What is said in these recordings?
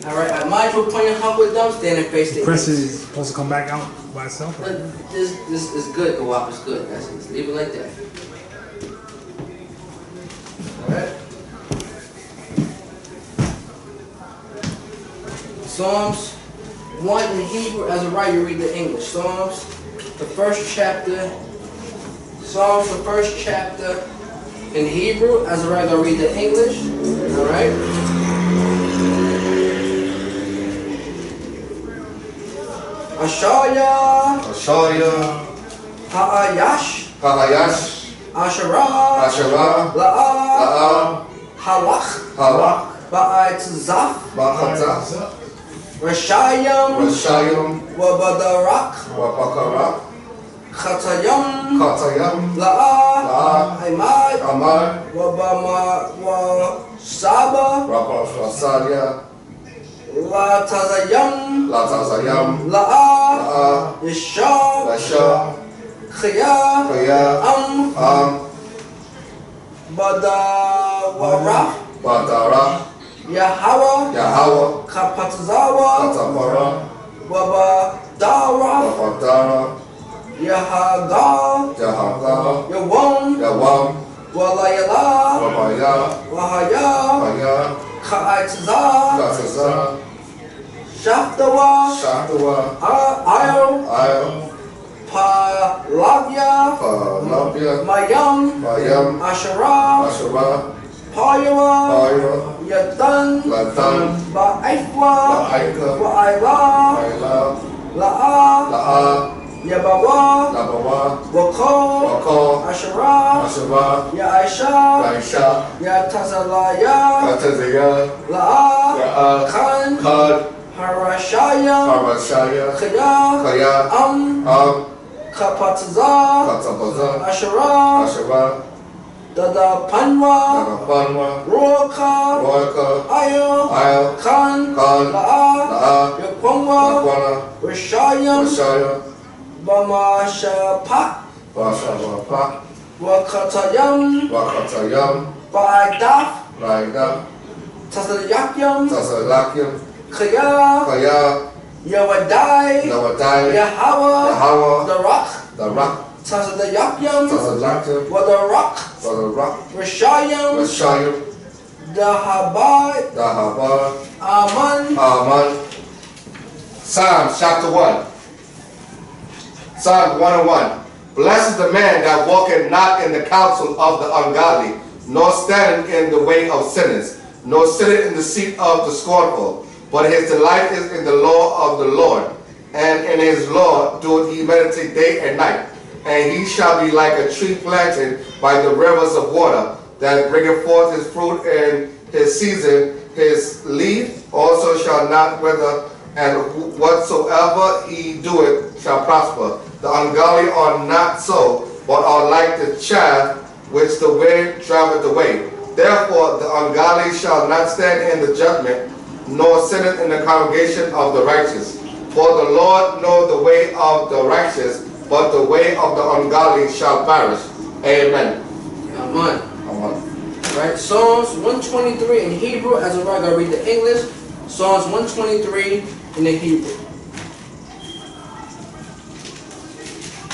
Alright, I might as well point your hump with them, stand and face the press is supposed to come back out by itself? This is good, go up, it's good. That's it. Leave it like that. Alright. Psalms 1 in Hebrew, as a writer, you read the English. Psalms, the first chapter. Psalms, the first chapter in Hebrew, as a writer, I read the English. Alright. Ashaya, Ha'ayash, Asherah, La'ah, Halach, Ba'atzaf, Rashayam, Wabadarak, Khatayam, La'ah, Imad, Wabama, Wasaba, La Tazayam, La'ah, Yeshab, Khaya, Badara, Yahweh, Kapatzawa, Wabadara, Yahagal, Yawam, Walayala, Wahaya, Ka'atzah, Shaftawa, Ayel, Palabya, Mayam, Asherah, Payawa, Yatan, Ba'ifwa, Wa'ila, La'ah, Yabawa, Wako, Asherah, Ya'isha, Yatazalaya, La'ah, Khan, Harashaya, Khaya, Kapatza, Asherah, Dada Panwa, Roka, Ayo, Khan, La'ah, Yakwangwa, Rishayam, Bamashapak, Wakatayam, Ba'idaf, Tazalakyam, Khaya, Yawadai, Yahweh, the rock, Tazalakyam, Wadarak, Rishayam, Dahabai, Aman. Psalm chapter 1. Psalm 101. Blessed is the man that walketh not in the counsel of the ungodly, nor standeth in the way of sinners, nor sitteth in the seat of the scornful. But his delight is in the law of the Lord, and in his law doeth he meditate day and night. And he shall be like a tree planted by the rivers of water, that bringeth forth his fruit in his season. His leaf also shall not wither, and whatsoever he doeth shall prosper. The ungodly are not so, but are like the chaff which the wind driveth away. Therefore the ungodly shall not stand in the judgment, nor sitteth in the congregation of the righteous. For the Lord knoweth the way of the righteous, but the way of the ungodly shall perish. Amen. Amen. Right, Psalms 123 in Hebrew, as a right, I gotta read the English. Psalms 123 in the Hebrew.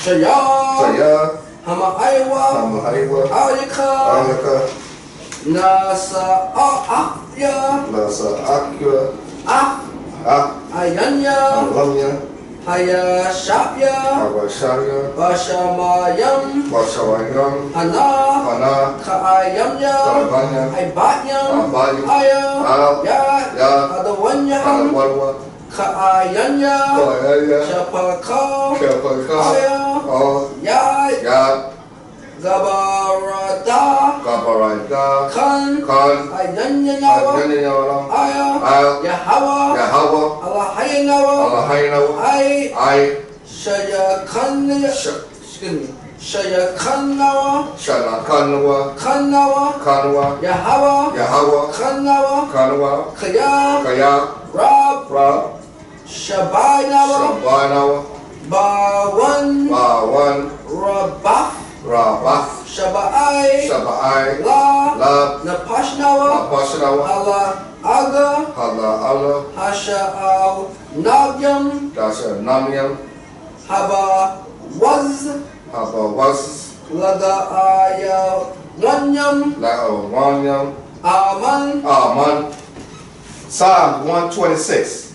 Shaya, Hama'aywa, Ayaka, Nasa'akya, Ayanya, Hayashapya, Bashamayam, Hana, Ka'ayamya, Ibatyam, Aya, Adawanyam, Ka'ayanya, Shapaka, Aya, Gabarada, Kan, Ayanyanyawa, Aya, Yahweh, Allahayanawa, Ay, Shayakanawa, Kanawa, Yahweh, Kanawa, Khaya, Rab, Shabaynawa, Bawan, Rabaf, Shabai, La, Napashnawa, Allah, Aga Hala Allah, Hasha'al Nabyam Dasha Namyam, Haba Was Haba Was, Lada Aya Wanyam La'awanyam, Aman. Aman. Psalm 126.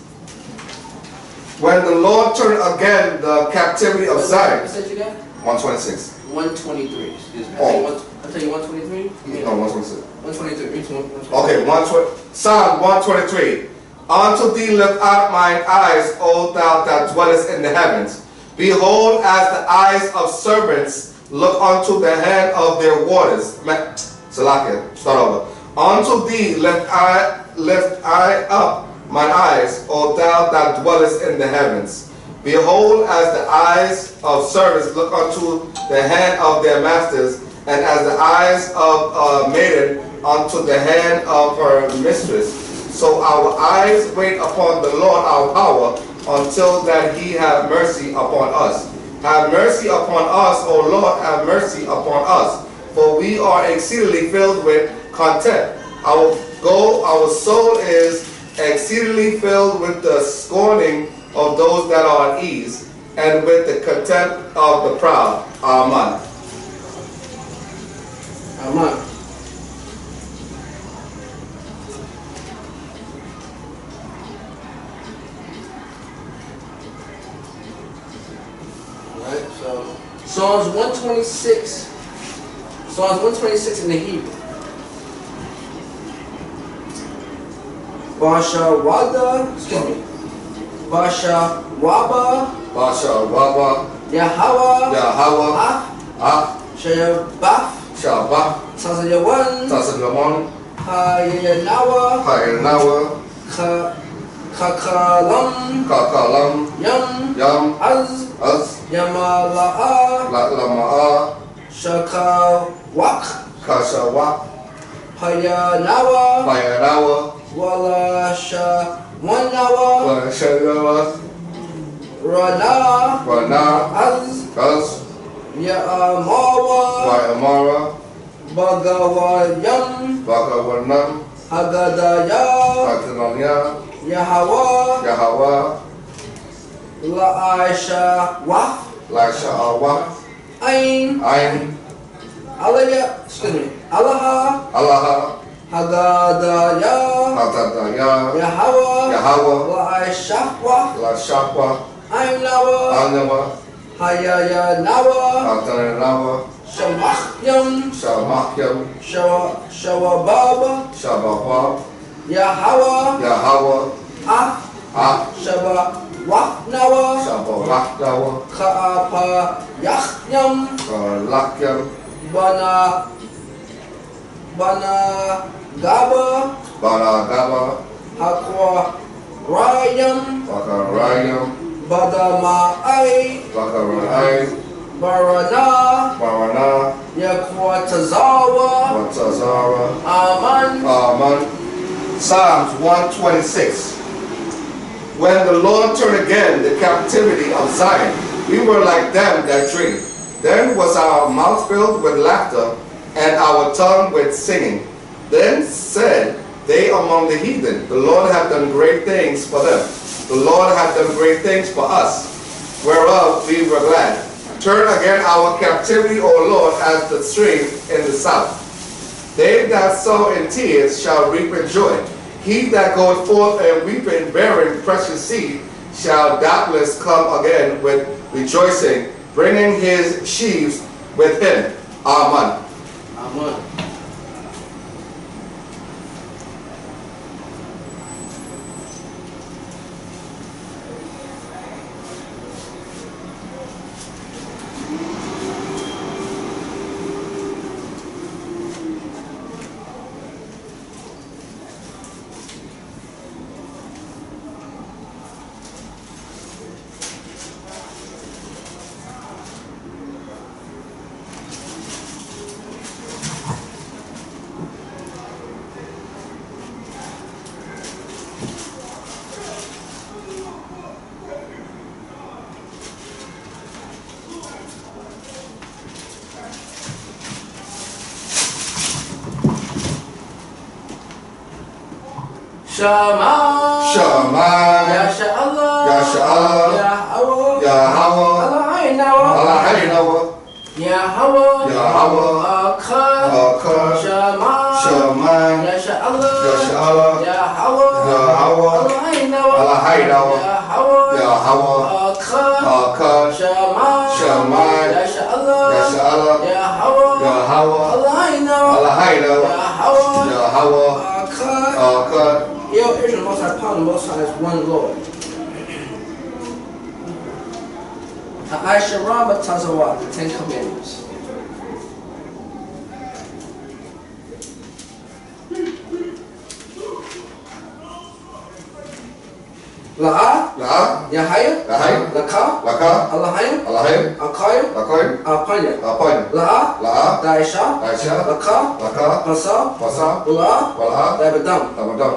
When the Lord turned again the captivity of Zion. What you got? 126. 123. Excuse me. Oh. I tell you 123? No, 126. 123. Reach 123. Okay, Psalm 123. Unto thee lift up mine eyes, O thou that dwellest in the heavens. Behold, as the eyes of servants look unto the hand of their waters. Salakia, start over. Unto thee lift I up mine eyes, O thou that dwellest in the heavens. Behold, as the eyes of servants look unto the hand of their masters, and as the eyes of a maiden unto the hand of her mistress. So our eyes wait upon the Lord our power, until that he have mercy upon us. Have mercy upon us, O Lord, have mercy upon us, for we are exceedingly filled with contempt. Our soul is exceedingly filled with the scorning of those that are at ease, and with the contempt of the proud. Amen. Amen. Alright, so Psalms 126. Psalms 126 in the Hebrew. Basha Wada, excuse me. Basha Waba, Basha Waba, Yahweh, Yahweh, Ah, Shayabaf, Shabbat, Sasayawan, Tasagamon, Hayanawa, Hayanawa, Kakalam, Kakalam, Yam, Yam, Az, Az, Yamala'a, Lama'a, Shakawak, Kashawa, Hayanawa, Hayanawa, Wala Shawanawa, Shagawa, Rana, Wana, Az, Az, Ya'amawa, Wayamara, Bagawayam, Bakawanam, Hagadaya, Hatananya, Yahweh, Yahweh, La'aisha Waf, Lasha Awa, Ain, Ain, Alaya, excuse me, Alaha, Allaha, Hagadaya, Hatataya, Yahweh, Yahweh, La'aisha Waf, Lashakwa, Ainawa, Anawa, Hayaya Nawa, Hatananawa, Shamakyam, Shamakyam, Shawababa, Shabahwa, Yahweh, Yahweh, Ah, Ah, Shaba Wafnawa, Shabawakdawa, Ka'apa Yachyam, Lakyam, Bana Gaba, Baragaba, Hakwa Rayam, Bakarayam, Badama'ai, Bakarai, Barana, Barana, Yakwa Tazawa, Watazara, Aman, Aman. Psalms 126. When the Lord turned again the captivity of Zion, we were like them that dream. Then was our mouth filled with laughter, and our tongue with singing. Then said they among the heathen, the Lord hath done great things for them. The Lord hath done great things for us, whereof we were glad. Turn again our captivity, O Lord, as the stream in the south. They that sow in tears shall reap in joy. He that goeth forth and weeping, bearing precious seed, shall doubtless come again with rejoicing, bringing his sheaves with him. Amen. Aman. Shema. Shema. Yasha Allah. Yasha Allah. Yahweh. Yahweh. Allah Haynawa. Yahweh. Yahweh. Akkad. Shema. Shema. Yasha Allah. Yasha Allah. Yahweh. Yahweh. Allah Haynawa. Yahweh. Akkad. Shema. Shema. Yasha Allah. Yasha Allah. Yahweh. Allah Haynawa. Yahweh. Akkad. Yo, Israel, Most High Power, the Most High is one Lord. Aisha Rama Tazawat, the Ten Commandments. La'a, La'a. Yahaya, Yahaya. Laka, Laka. Allahayim, Allahayim. Akayim, Akoyim. Apanya. Apoyim. La'a, La'a. Daisha, Aisha. Laka, Laka. Pasa, Pasa. Ula, Wala'a. Dabadam. Tamadam.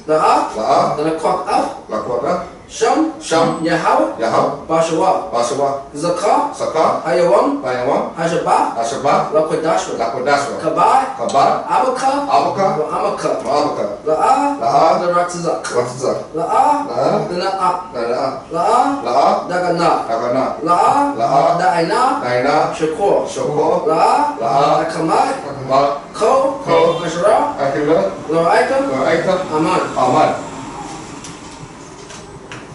La'a, La'a. Lanakwak Up, Lakwada. Sham, Sham. Yahaw, Yahaw. Bashawa, Basawa. Zakah, Saka. Hayawam, Bayawam. Hajabah, Ashaba. Lakwadashwa, Lakwadaswa. Kabai, Kabar. Abaka, Abaka. Amaka, Maabaka. La'a, La'a. Laratazak, Watza. La'a, La'a. Lana'a, La'a. La'a, La'a. Dagana, Dagana. La'a, La'a. Da'ina, Daina. Shakor, Shoko. La'a, La'a. Akamai, Ma. Ko, Ko. Ashra, Akila. La'aika, Aika. Aman. Aman.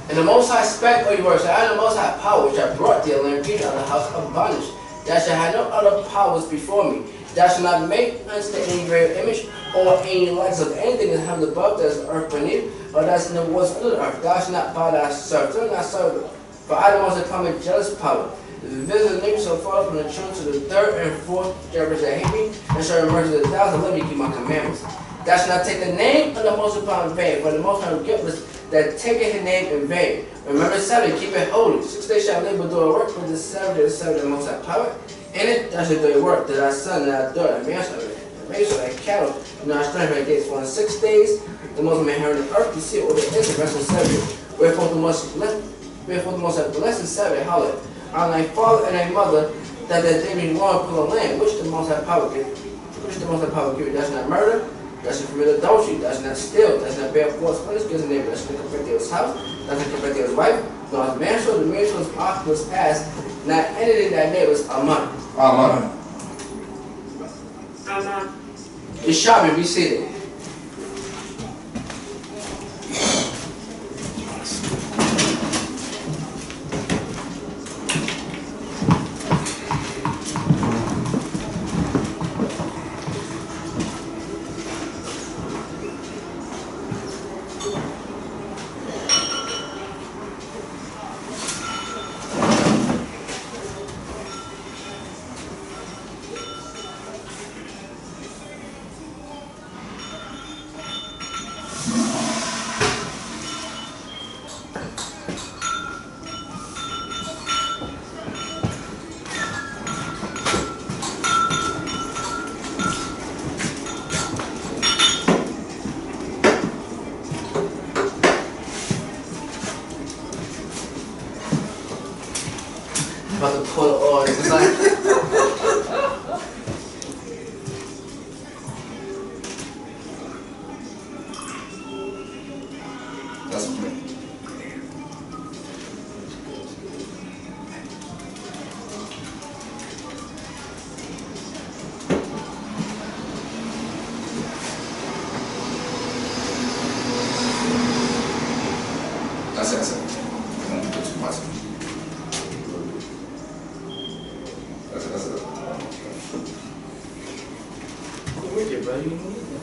And the Most High spake of your words, I am the Most High power which I brought thee and people out of the house of bondage. Thou shalt have no other powers before me. Thou shalt not make unto any graven image or any likeness of anything in heaven above, that is the earth beneath, or that is in the waters under the earth. Thou shalt not bow thyself, do not serve them. For I, the Most High, come with jealous power. If the visit of the name shall fall upon the children to the third and fourth generation that hate me, and shall remember to the thousand, let me keep my commandments. Thou shalt not take the name of the Most High in vain, for the Most High guiltless that taketh his name in vain. Remember Sabbath, keep it holy. 6 days shall labor do a work, but the Sabbath is the Sabbath of the Most High power. In it thou shalt do your work, that thy son and thy daughter, and man shall thy cattle, and thy strength thy gates. For in 6 days the Most High made heaven and earth, to see what it is, and rest on Sabbath. Wherefore the Most High blessed the Sabbath, hallelujah. On thy father and thy mother, that they may dwell upon the land, which the Most High power gave. Thou shalt not murder. Thou shalt commit adultery, thou shalt not steal, thou shalt not bear false witness against a neighbor, thou shalt not covet his house, thou shalt not covet his wife, nor his manservant, the manservant's ox, was ass, not anything that neighbor's Aman. Aman. It's Shabbat, be seated. About to pull the oil. It's like, That's me. That's it. Don't put too much. That's it. wicked, bro. You need that.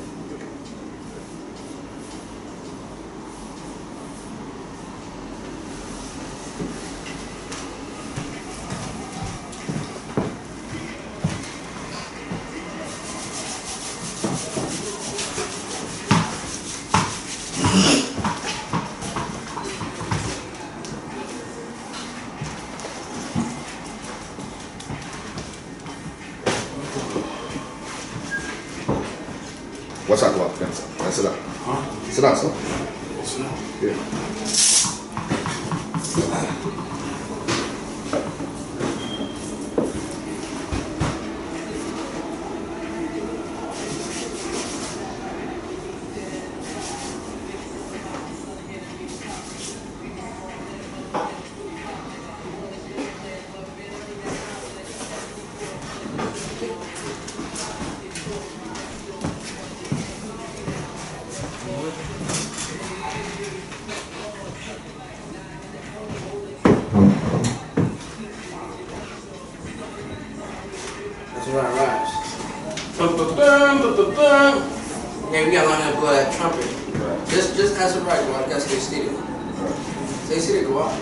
What's that about? Let's sit down. Huh? Sit down, son. What's that? Yeah. Yeah, we gotta learn how to blow that trumpet. Just as a right, I gotta stay seated. Stay seated, go out.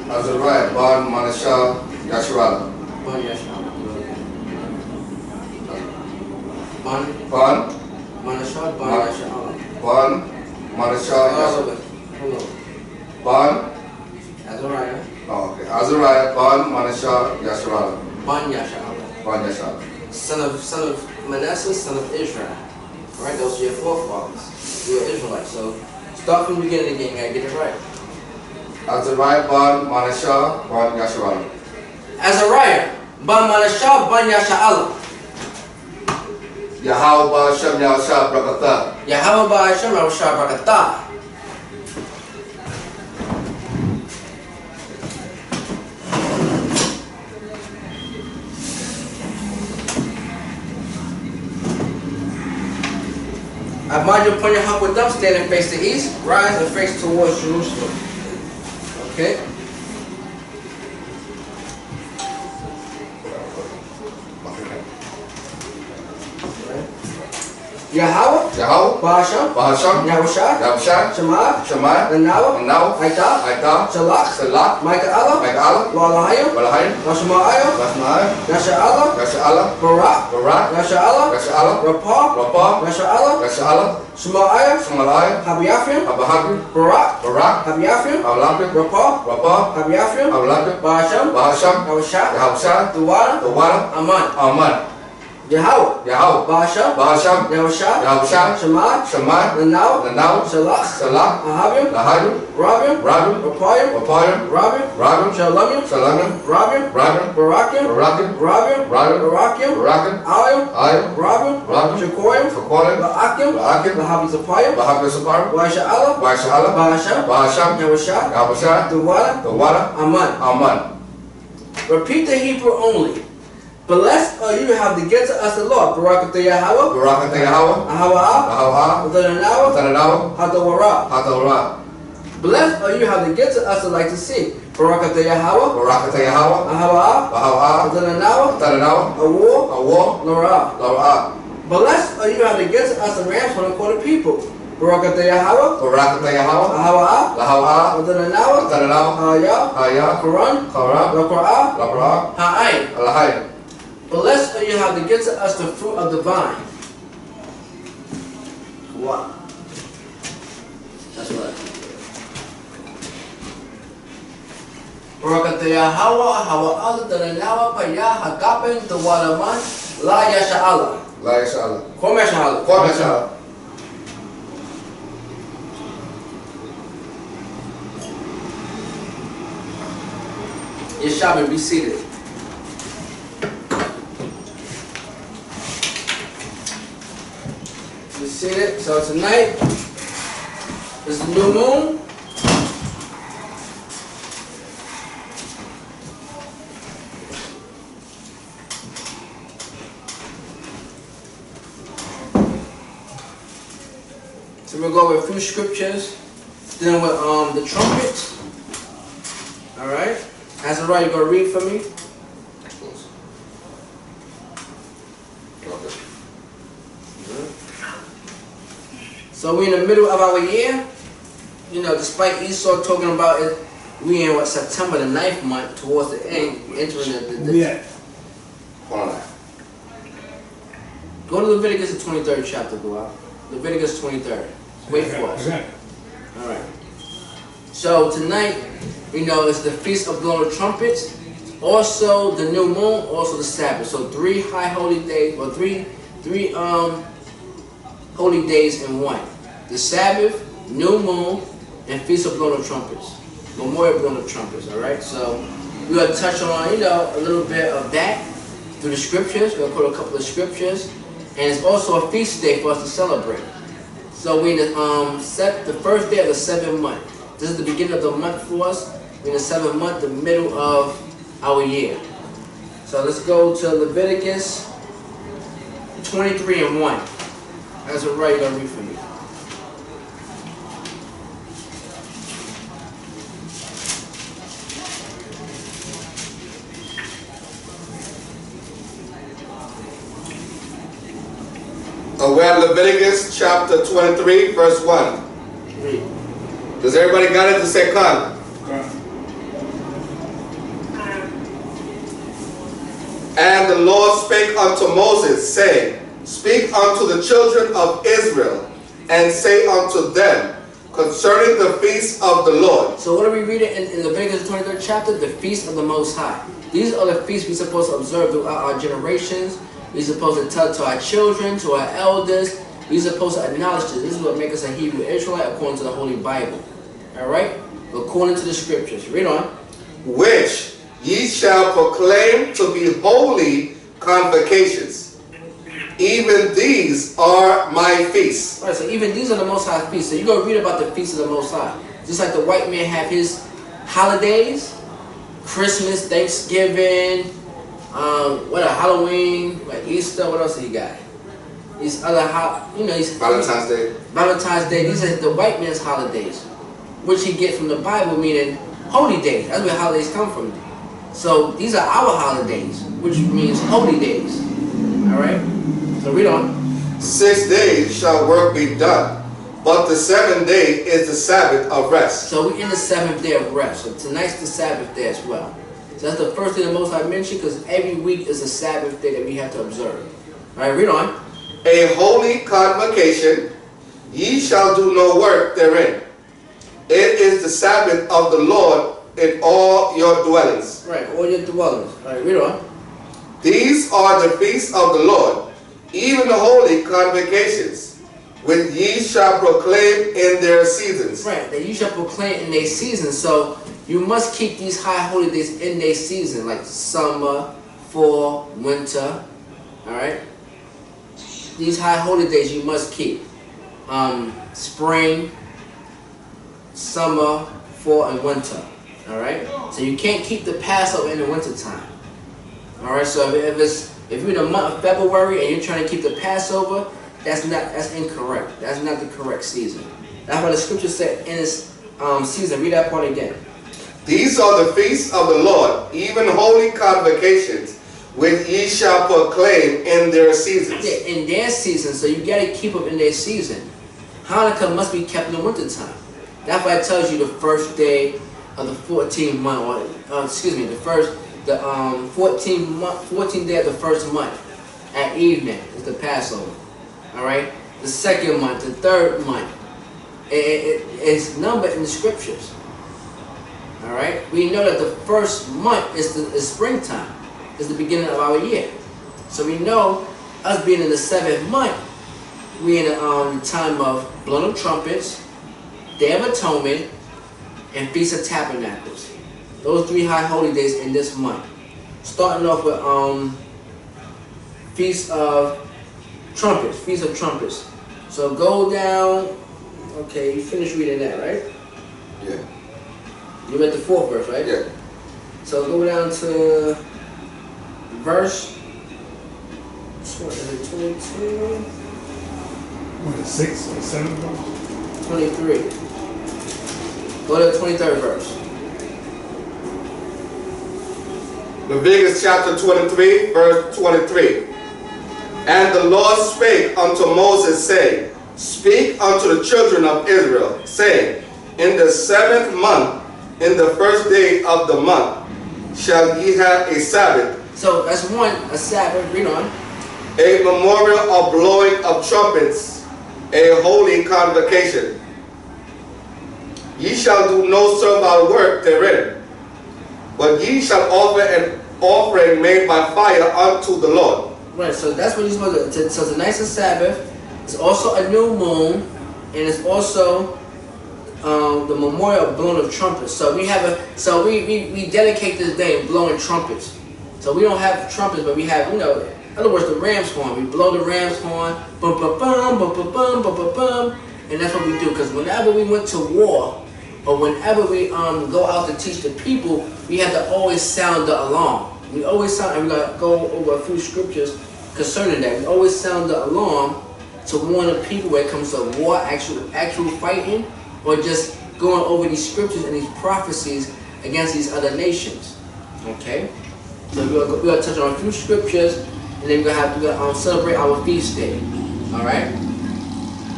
Azariah, Bon, Manashah, Yasharala. Bon Yasha'Allah. Bon. Bon, Manashah, Bon Yasha'Allah. Bon, Manashah, Yasharala. Hello. Bon, Azariah. oh, okay. Azariah, Bon, Manashah, Yasharala. Bon Yasha'Allah. Bon, Yasharala. Son of Manasseh, son of Israel. Right? Those are your forefathers. You're Israelites. So start from the beginning again. You gotta get it right. Azariah, Bon, Manashah, Bon, Yasharala. Azariah, Bon Manashah, Bon Yasha'Allah. Yahweh Ba'ashem Yahushua Brakatah. Yahweh Ba'ashem Yahushua Brakatah. I bind you upon your hump with them, stand and face the east, rise and face towards Jerusalem. Okay? Yahweh, Ba'ashem, Yahushua, Shema, Nanawa, Aita, Shalach, Micah, Walahayim, Washma'ayim, Yasha'Allah, Barak, Yasha'Allah, Rapah, Yasha'Allah, Shemaiah, Habiafim, Barak, Habiafim, Rapah, Habiafim, Ba'ashem, Yahushua, Duwada, Aman. Yahweh, Ba'ashem, Yahushua, Shema, Nanawa, Shalach, Ahabim, Rabim, Rapayim, Rabim, Shalamim, Rabim, Barakim, Rabim, Ayim, Rabim, Shekoyim, Ba'akim, Lahabizapayim, Wa'asha'Allah, Ba'ashem, Yahushua, Duwada, Aman. Repeat the Hebrew only. Blessed are you have to get to us the Lord. Barakatah Yahweh. Ahawa'ah. Hatawara. Blessed are you have to get to us the light to see. Barakatah Yahweh. Ahawa'ah. Awar. Lara. Blessed are you have to get to us the rams from the quarter people. Barakatah Yahweh. Ahawa'ah. Haya. Quran. Laqra'ah. Ha'ayin. Blessed are you have to get to us the fruit of the vine. Wow. That's right. Barakatah Yahweh, Hawa'Allah, Dananawa, Payah, Hagapin, Dawalaman, La Yasha'Allah. Kwam Yasha'Allah. Yeshabin, be seated. You see it? So tonight is the new moon. So we'll go over a few scriptures dealing with the trumpet. Alright? Azariah, you gonna read for me? So we're in the middle of our year. You know, despite Esau talking about it, we in September the 9th month, towards the end, entering the Yeah. Go to Leviticus the 23rd chapter, go out. Leviticus 23rd. Wait for us. Okay. Alright. So tonight, you know, it's the Feast of Blowing Trumpets, also the new moon, also the Sabbath. So 3 high holy days, or three holy days in one. The Sabbath, new moon, and Feast of Blowing Trumpets. Memorial Blowing Trumpets, alright? So we're going to touch on, you know, a little bit of that through the scriptures. We're going to quote a couple of scriptures. And it's also a feast day for us to celebrate. So we're in the first day of the 7th month. This is the beginning of the month for us. We're in the 7th month, the middle of our year. So let's go to Leviticus 23 and 1. That's what Ray gonna read for me. we're at Leviticus chapter 23, verse 1. Read. Does everybody got it? To say come. And the Lord spake unto Moses, saying, Speak unto the children of Israel, and say unto them, concerning the feast of the Lord. So what are we reading in Leviticus 23rd chapter? The feast of the Most High. These are the feasts we're supposed to observe throughout our generations. We're supposed to tell to our children, to our elders. We're supposed to acknowledge this. This is what makes us a Hebrew Israelite according to the Holy Bible. Alright? According to the scriptures. Read on. Which ye shall proclaim to be holy convocations. Even these are my feasts. Alright, so even these are the Most High feasts. So you're going to read about the feasts of the Most High. Just like the white man have his holidays. Christmas, Thanksgiving, Halloween, like Easter, what else he got? These other, these Valentine's Day. Valentine's Day. These are the white man's holidays, which he get from the Bible, meaning holy days. That's where holidays come from. So these are our holidays, which means holy days. All right. So read on. 6 days shall work be done, but the 7th day is the Sabbath of rest. So we're in the 7th day of rest. So tonight's the Sabbath day as well. So that's the first thing the Most High mentioned, because every week is a Sabbath day that we have to observe. All right, read on. A holy convocation, ye shall do no work therein. It is the Sabbath of the Lord in all your dwellings. Right, all your dwellings. All right, read on. These are the feasts of the Lord, even the holy convocations, which ye shall proclaim in their seasons. Right, that you shall proclaim in their seasons. So you must keep these high holy days in their season, like summer, fall, winter. All right. These high holy days you must keep. Spring, summer, fall, and winter. All right. So you can't keep the Passover in the winter time. All right. So if you're in the month of February and you're trying to keep the Passover, that's incorrect. That's not the correct season. That's why the scripture said in this season. Read that part again. These are the feasts of the Lord, even holy convocations, which ye shall proclaim in their seasons. Yeah, in their season, so you got to keep them in their season. Hanukkah must be kept in the winter time. That's why it tells you the first day of the 14th month, the 14th day of the first month at evening is the Passover. All right, the second month, the third month, it's numbered in the scriptures. All right, we know that the first month is springtime. Is the beginning of our year. So we know, us being in the 7th month, we're in the time of blowing of trumpets, Day of Atonement, and Feast of Tabernacles. Those 3 high holy days in this month. Starting off with Feast of Trumpets. So go down. Okay, you finished reading that, right? Yeah. You read the 4th verse, right? Yeah. So go down to verse 22, 6 or 7 verse? 23. Go to the 23rd verse. Leviticus chapter 23, verse 23. And the Lord spake unto Moses, saying, Speak unto the children of Israel, saying, In the 7th month, in the first day of the month, shall ye have a Sabbath. So that's a Sabbath. Read on. A memorial of blowing of trumpets, a holy convocation. Ye shall do no servile work therein, but ye shall offer an offering made by fire unto the Lord. Right, so that's what you're supposed to. So tonight's a Sabbath. It's also a new moon, and it's also the memorial of blowing of trumpets. So we dedicate this day of blowing trumpets. So we don't have trumpets, but we have, in other words, the ram's horn. We blow the ram's horn, bum bum bum bum bum bum bum bum bum, and that's what we do. Because whenever we went to war, or whenever we go out to teach the people, we have to always sound the alarm. We always sound, and we're gonna go over a few scriptures concerning that. We always sound the alarm to warn the people when it comes to war, actual fighting, or just going over these scriptures and these prophecies against these other nations. Okay. So we're gonna touch on a few scriptures, and then we're gonna celebrate our feast day. Alright?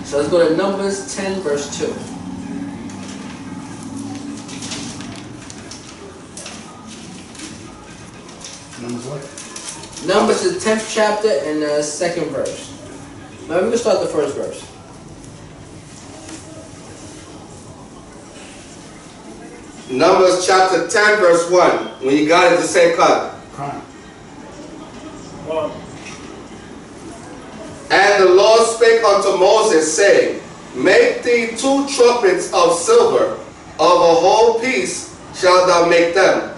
So let's go to Numbers 10, verse 2. Numbers what? Numbers the 10th chapter and the 2nd verse. Now we're going to start the first verse. Numbers chapter 10, verse 1. When you got it, just say cut. Crime. And the Lord spake unto Moses, saying, Make thee 2 trumpets of silver, of a whole piece shalt thou make them,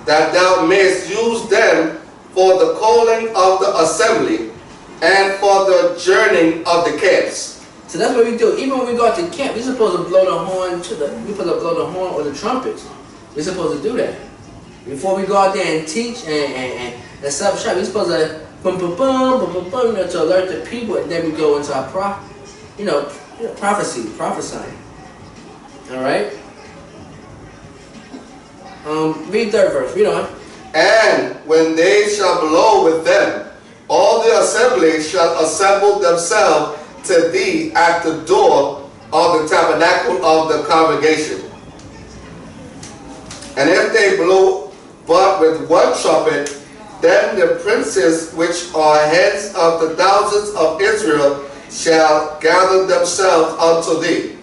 that thou mayest use them for the calling of the assembly, and for the journeying of the camps. So that's what we do. Even when we go out to camp, we're supposed to blow the horn or the trumpets. We're supposed to do that. Before we go out there and teach and set up shop, we're supposed to boom, boom, boom, boom, boom, boom, to alert the people, and then we go into our prophesying. All right. Read third verse. Read on. And when they shall blow with them, all the assembly shall assemble themselves to thee at the door of the tabernacle of the congregation. And if they blow but with 1 trumpet, then the princes which are heads of the thousands of Israel shall gather themselves unto thee.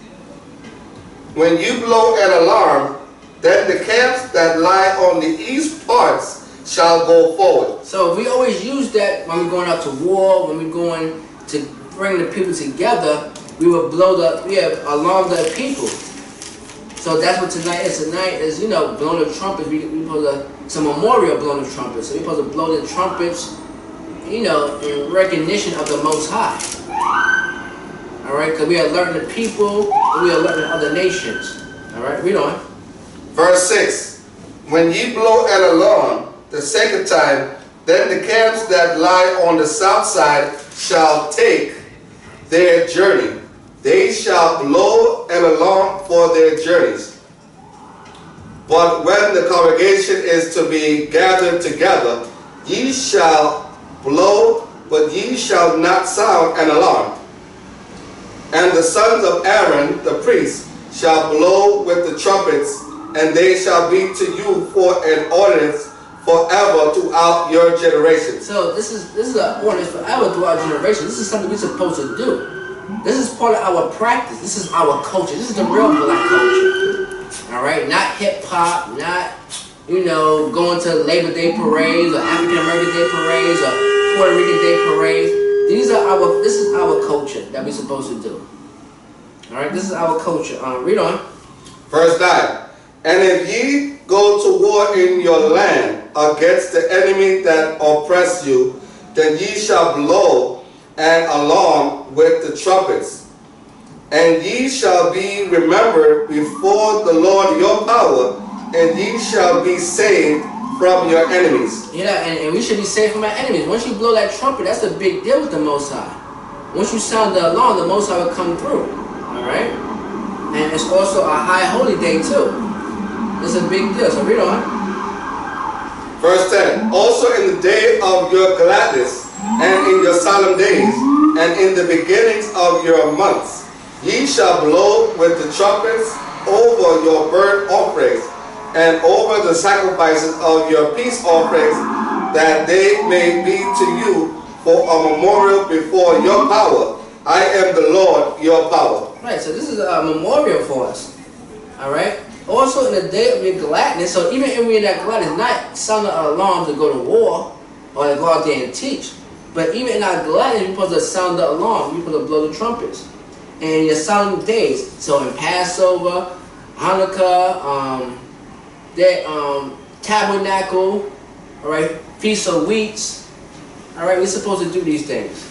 When you blow an alarm, then the camps that lie on the east parts shall go forward. So we always use that when we're going out to war, when we're going to bring the people together, we will blow alarm the people. So that's what tonight is. Tonight is, blowing the trumpets. It's a memorial blowing the trumpets. So we're supposed to blow the trumpets, in recognition of the Most High. All right, because we are alerting the people, and we are alerting other nations. All right, read on. Verse 6. When ye blow an alarm the second time, then the camps that lie on the south side shall take their journey. They shall blow an alarm for their journeys. But when the congregation is to be gathered together, ye shall blow, but ye shall not sound an alarm. And the sons of Aaron, the priest, shall blow with the trumpets, and they shall be to you for an ordinance forever throughout your generations. So this is an ordinance forever throughout generations. This is something we're supposed to do. This is part of our practice. This is our culture. This is the real black culture. All right, not hip hop, not going to Labor Day parades or African American Day parades or Puerto Rican Day parades. This is our culture that we're supposed to do. All right, this is our culture. Read on. Verse 9. And if ye go to war in your land against the enemy that oppress you, then ye shall blow an alarm with the trumpets. And ye shall be remembered before the Lord your power, and ye shall be saved from your enemies. Yeah, and we should be saved from our enemies. Once you blow that trumpet, that's a big deal with the Most High. Once you sound the alarm, the Most High will come through. All right? And it's also a high holy day too. It's a big deal. So read on. Verse 10. Also in the day of your gladness, and in your solemn days, and in the beginnings of your months, ye shall blow with the trumpets over your burnt offerings, and over the sacrifices of your peace offerings, that they may be to you for a memorial before your power. I am the Lord your power. Right, so this is a memorial for us. All right? Also in the day of your gladness, so even if we're in that gladness, not sounding an alarm to go to war or to go out there and teach, but even in our gladness, we're supposed to sound the alarm, we're supposed to blow the trumpets. And your solemn days, so in Passover, Hanukkah, Tabernacle, all right, Feast of Weeks, all right, we're supposed to do these things.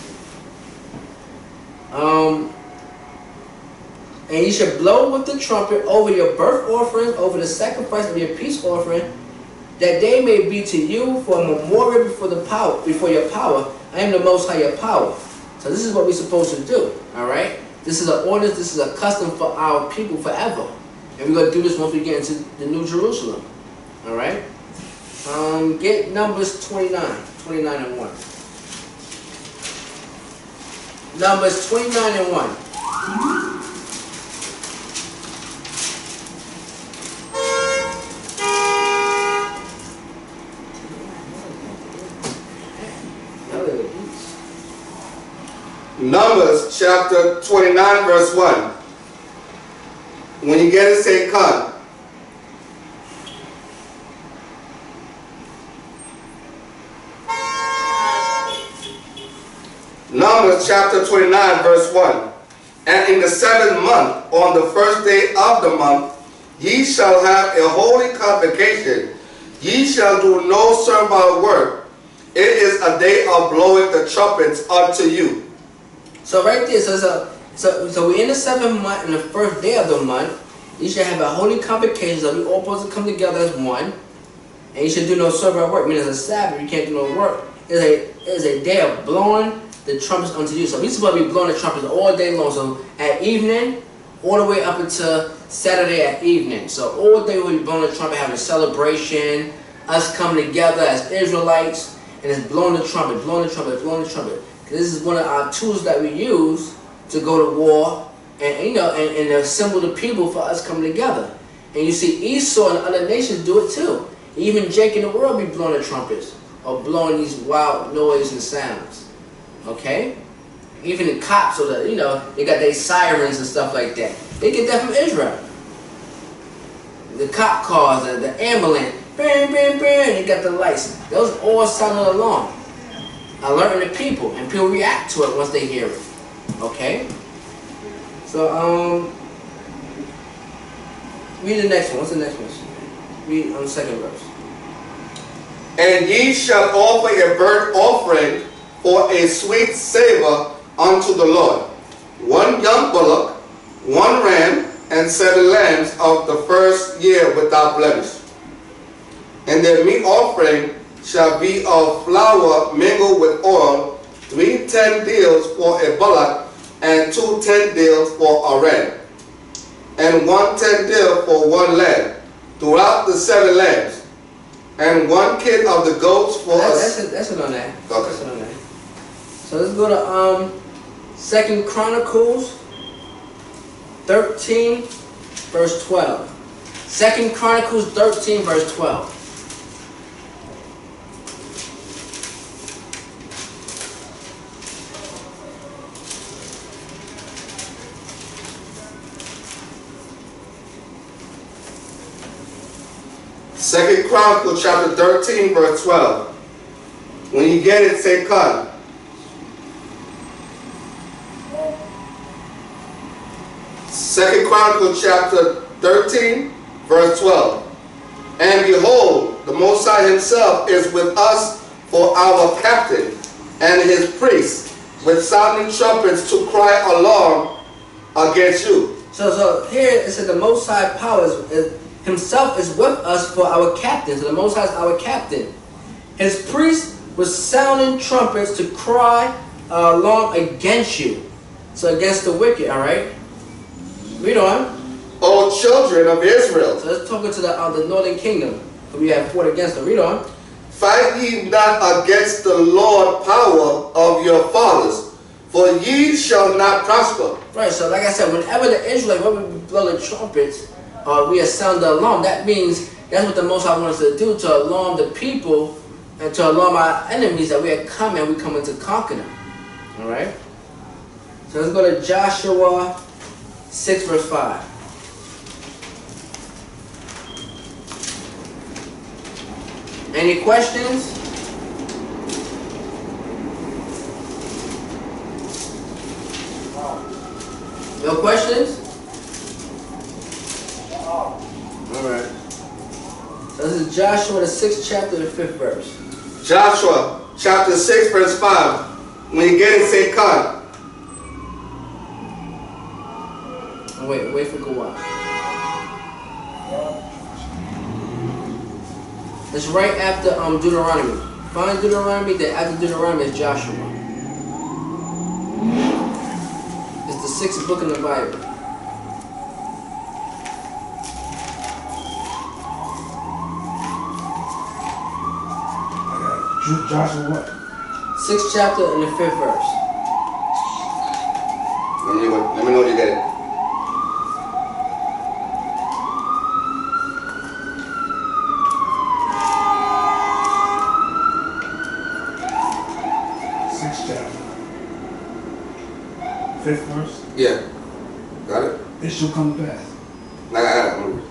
And you should blow with the trumpet over your burnt offerings, over the sacrifice of your peace offering, that they may be to you for a memorial before your power. I am the Most High your power. So this is what we're supposed to do. All right. This is an ordinance. This is a custom for our people forever, and we're gonna do this once we get into the New Jerusalem. All right. Get Numbers 29 and 1. Numbers 29 and 1. Numbers chapter 29 verse 1. When you get it, say come. Numbers chapter 29 verse 1. And in the 7th month, on the first day of the month, ye shall have a holy convocation. Ye shall do no servile work. It is a day of blowing the trumpets unto you. So right there, so we're in the 7th month, and the first day of the month, you should have a holy convocation, so we all supposed to come together as one, and you should do no servile work. I mean, it's a Sabbath, you can't do no work. It's a day of blowing the trumpets unto you. So we're supposed to be blowing the trumpets all day long. So at evening, all the way up until Saturday at evening. So all day we'll be blowing the trumpet, having a celebration, us coming together as Israelites, and it's blowing the trumpet, blowing the trumpet, blowing the trumpet. This is one of our tools that we use to go to war and you know and assemble the people for us coming together. And you see Esau and other nations do it too. Even Jake in the world be blowing the trumpets or blowing these wild noise and sounds. Okay? Even the cops or the they got their sirens and stuff like that. They get that from Israel. The cop cars, the ambulance, bang, bang, bang, they got the lights. Those all sound an alarm. Alerting the people, and people react to it once they hear it. Okay? So, read the next one. What's the next one? Read on the second verse. And ye shall offer a burnt offering for a sweet savor unto the Lord. 1 young bullock, 1 ram, and 7 lambs of the first year without blemish. And their meat offering shall be of flour mingled with oil, 3 10 deals for a bullock, and 2 10 deals for a ram, and 1 10 deal for 1 lamb, throughout the 7 lambs, and 1 kid of the goats for us. That's it on that. Okay. That's it on that. So let's go to 2 Chronicles 13, verse 12. 2 Chronicles 13, verse 12. Second Chronicles chapter 13 verse 12. When you get it, say come. Second Chronicles chapter 13 verse 12. And behold, the Most High himself is with us for our captain and his priests, with sounding trumpets to cry alarm against you. So here it says the Most High power himself is with us for our captain. So the Most High is our captain. His priest was sounding trumpets to cry alarm against you. So against the wicked, all right? Read on. O children of Israel. So let's talk to the northern kingdom, who we have fought against them. Read on. Fight ye not against the Lord power of your fathers, for ye shall not prosper. Right, so like I said, whenever the Israelites, when we blow the trumpets, we sound the alarm, that means that's what the Most High wants us to do, to alarm the people and to alarm our enemies that we are coming, we coming to conquer them. Alright? So let's go to Joshua 6 verse 5. Any questions? No questions? Alright. So this is Joshua the 6th chapter, the 5th verse. Joshua chapter 6 verse 5. When you get it, say come. Wait for a while. It's right after Deuteronomy. Find Deuteronomy, then after Deuteronomy is Joshua. It's the 6th book in the Bible. Joshua what? 6th chapter and the 5th verse. Let me know when you get it. Sixth chapter. 5th verse. Yeah. Got it? It shall come to pass. I got it.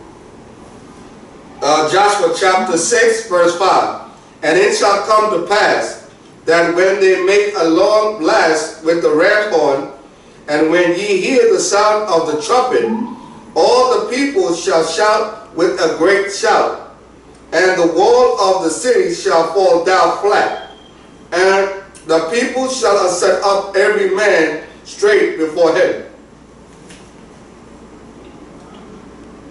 Joshua chapter 6, verse 5. And it shall come to pass that when they make a long blast with the ram's horn, and when ye hear the sound of the trumpet, all the people shall shout with a great shout, and the wall of the city shall fall down flat, and the people shall set up every man straight before him.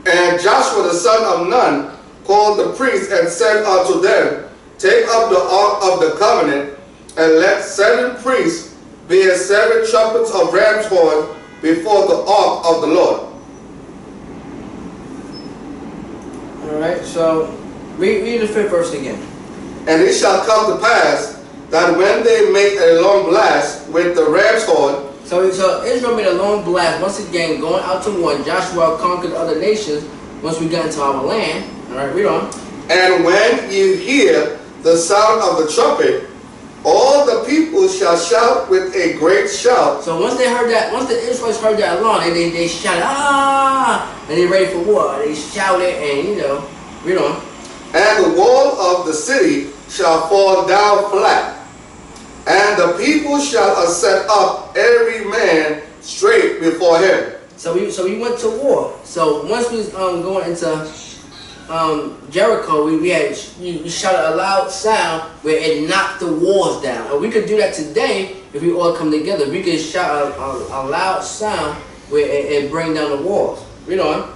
And Joshua the son of Nun called the priests and said unto them, Take up the ark of the covenant, and let 7 priests bear 7 trumpets of ram's horn before the ark of the Lord. Alright, so read the 5th verse again. And it shall come to pass that when they make a long blast with the ram's horn. So Israel made a long blast, once again going out to war. Joshua conquered other nations once we got into our land. Alright, read on. And when you hear the sound of the trumpet, all the people shall shout with a great shout. So once they heard that, once the Israelites heard that alarm, they shouted, ah! And they ready for war. They shouted and, you know, read on. And the wall of the city shall fall down flat, and the people shall set up every man straight before him. So we went to war. So once we was going into Jericho, we shouted a loud sound where it knocked the walls down. And we could do that today if we all come together. We could shout a loud sound where it bring down the walls. Read on.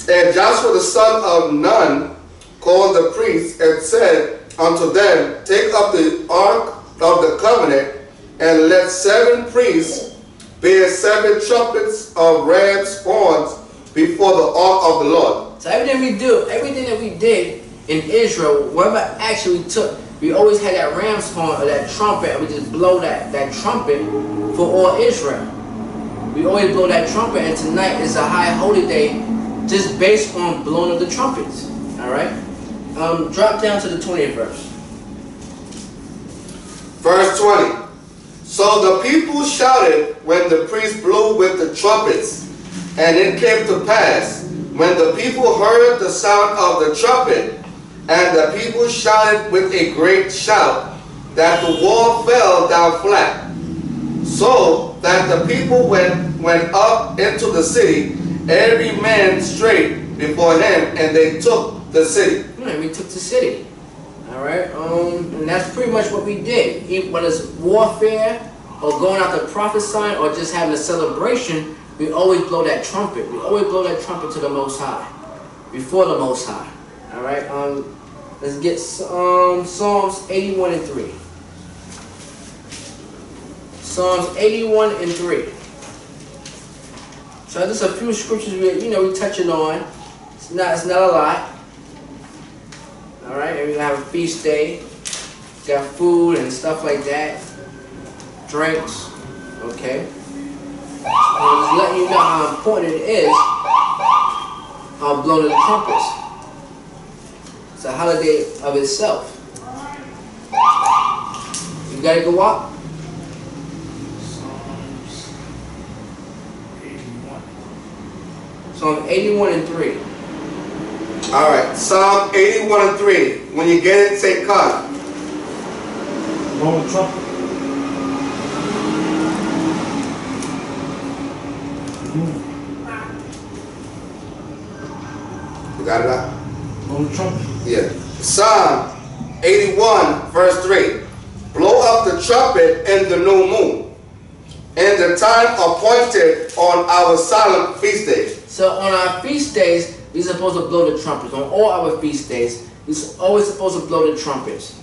And Joshua the son of Nun called the priests and said unto them, Take up the ark of the covenant, and let 7 priests bear 7 trumpets of ram's horns before the ark of the Lord. So everything that we did in Israel, whatever action we took, we always had that ram's horn or that trumpet, and we just blow that trumpet for all Israel. We always blow that trumpet, and tonight is a high holy day just based on blowing of the trumpets. Alright? Drop down to the 20th verse. Verse 20. So the people shouted when the priest blew with the trumpets, and it came to pass, when the people heard the sound of the trumpet, and the people shouted with a great shout, that the wall fell down flat, so that the people went up into the city, every man straight before him, and they took the city. Yeah, we took the city. Alright, and that's pretty much what we did. Whether it's warfare, or going out to prophesying, or just having a celebration, we always blow that trumpet. We always blow that trumpet to the Most High, before the Most High. Alright, let's get Psalms 81 and 3. Psalms 81 and 3. So there's a few scriptures we're touching on. It's not a lot. Alright, and we have a feast day. Got food and stuff like that. Drinks. Okay. And just letting you know how important it is blowing the trumpets. It's a holiday of itself. You gotta go up. Psalm 81 and 3. Alright, Psalm 81 and 3. When you get it, say come. Blow the trumpet. You got it out? Blow the trumpet. Yeah. Psalm 81 verse 3. Blow up the trumpet in the new moon, in the time appointed on our solemn feast days. So on our feast days, we're supposed to blow the trumpets. On all our feast days, we're always supposed to blow the trumpets.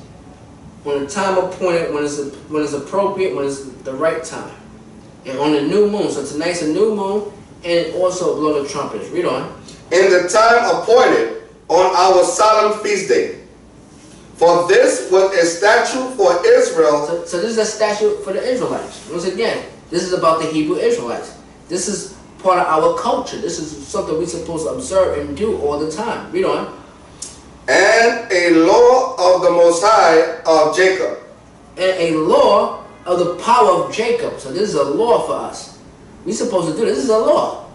On the time appointed, when it's appropriate, when it's the right time. And on the new moon. So tonight's a new moon, and also blow the trumpets. Read on. In the time appointed on our solemn feast day. For this was a statute for Israel. So this is a statute for the Israelites. Once again, This is about the Hebrew Israelites. This is part of our culture. This is something we're supposed to observe and do all the time. Read on. And a law of the Most High of Jacob. And a law of the power of Jacob. So this is a law for us. We're supposed to do this. This is a law.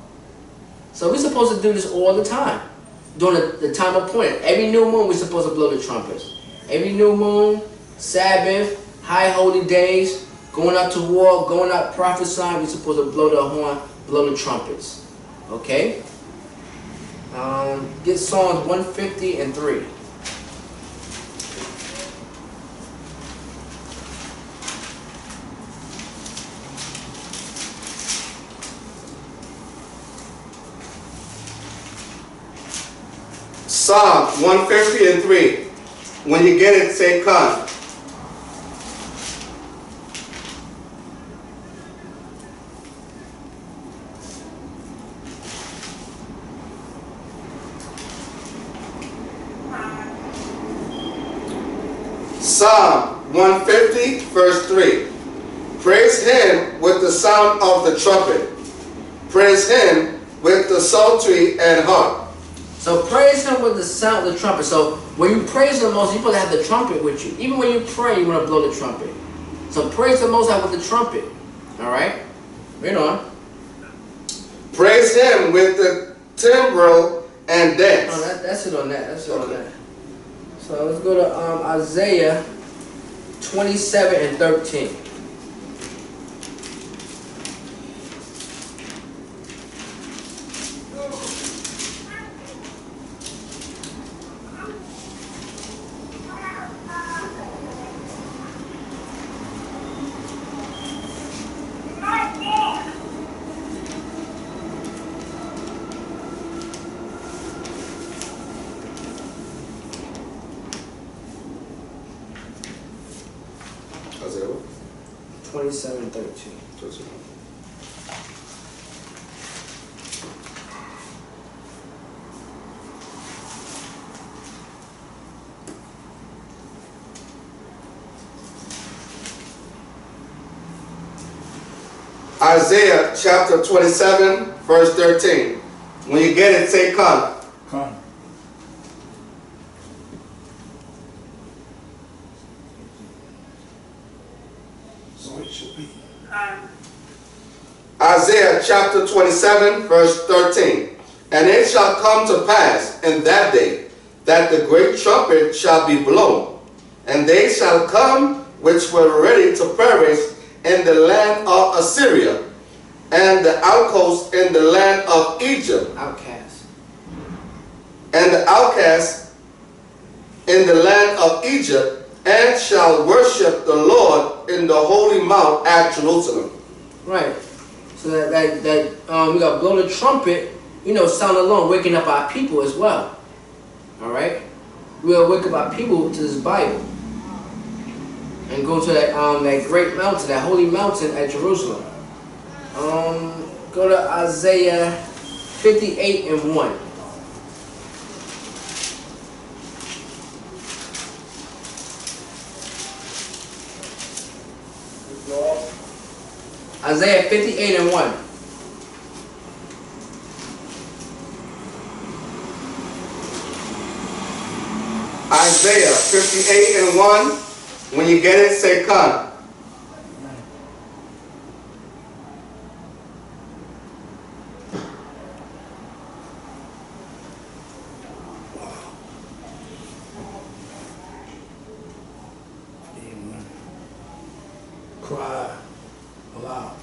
So we're supposed to do this all the time. During the time appointed. Every new moon we're supposed to blow the trumpets. Every new moon, Sabbath, high holy days, going out to war, going out prophesying, we're supposed to blow the horn, blow the trumpets. Okay? Get Psalms 150 and 3. Psalm 150 and 3. When you get it, say con. Psalm 150 verse 3. Praise him with the sound of the trumpet. Praise him with the psaltery and harp. So praise him with the sound of the trumpet. So when you praise the Most, you're supposed to have the trumpet with you. Even when you pray, you want to blow the trumpet. So praise the Most High with the trumpet. Alright? Read on. Praise him with the timbrel and dance. Oh, that's it on that. That's it on that. So let's go to Isaiah 27 and 13. Isaiah 27 and 13. Isaiah chapter 27 verse 13. When you get it, say con. Con. So it should be. Isaiah chapter 27 verse 13. And it shall come to pass in that day that the great trumpet shall be blown, and they shall come which were ready to perish in the land of Assyria, and the outcasts in the land of Egypt, Outcast. and the outcasts in the land of Egypt, and shall worship the Lord in the holy mount at Jerusalem. Right. So we got to blow the trumpet, you know, sound alarm, waking up our people as well. Alright? We'll wake up our people to this Bible. And go to that great mountain, that holy mountain at Jerusalem. Go to Isaiah 58 and 1. Isaiah 58 and 1. Isaiah 58 and 1. When you get it, say con. Amen. Cry aloud.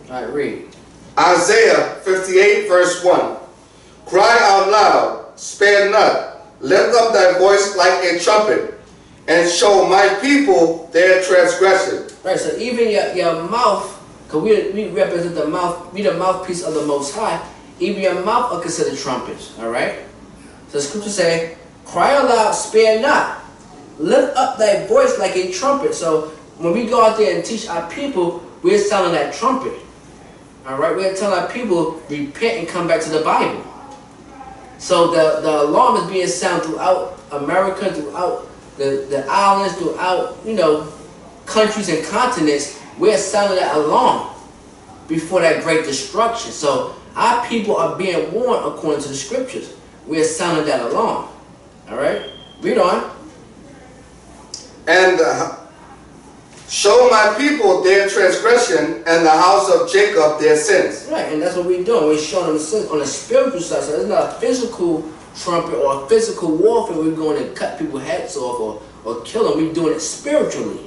Alright, read. Isaiah 58 verse 1. Cry out loud, spare not, lift up thy voice like a trumpet, and show my people their transgression. Right, so even your mouth, because we represent the mouth, we the mouthpiece of the Most High, even your mouth are considered trumpets, alright? So the scripture say, cry aloud, spare not, lift up thy voice like a trumpet. So when we go out there and teach our people, we're sounding that trumpet. Alright, we're telling our people, repent and come back to the Bible. So the alarm is being sounded throughout America, throughout the islands, throughout, you know, countries and continents. We're sounding that alarm. before that great destruction. So our people are being warned according to the scriptures. We are sounding that alarm. All right, read on. And show my people their transgression, and the house of Jacob their sins. Right, and that's what we're doing. We're showing them sins on a spiritual side. So it's not a physical trumpet or a physical warfare. We're going to cut people's heads off or kill them. We're doing it spiritually.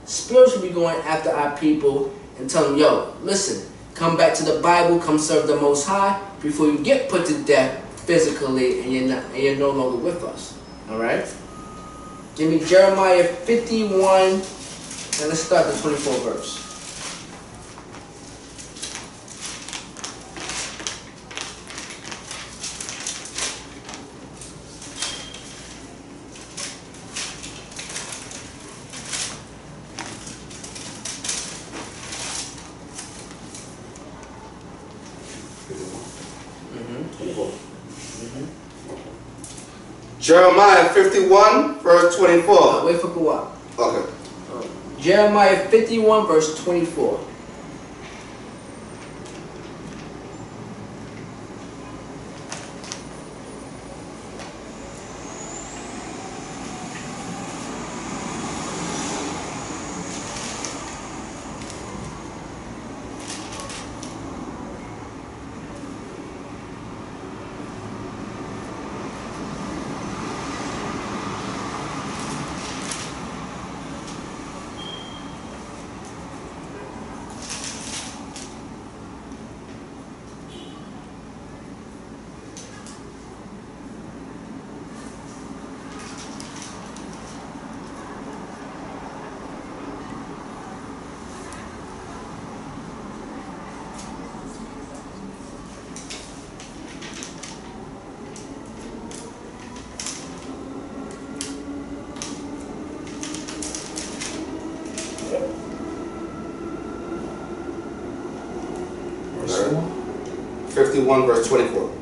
Spiritually, we're going after our people and tell them, yo, listen, come back to the Bible, come serve the Most High before you get put to death physically and you're no longer with us. All right? Give me Jeremiah 51, and let's start the 24th verse. Jeremiah 51, verse 24. Wait for a while. Okay. Jeremiah 51, verse 24. Verse 4. 51, verse 24.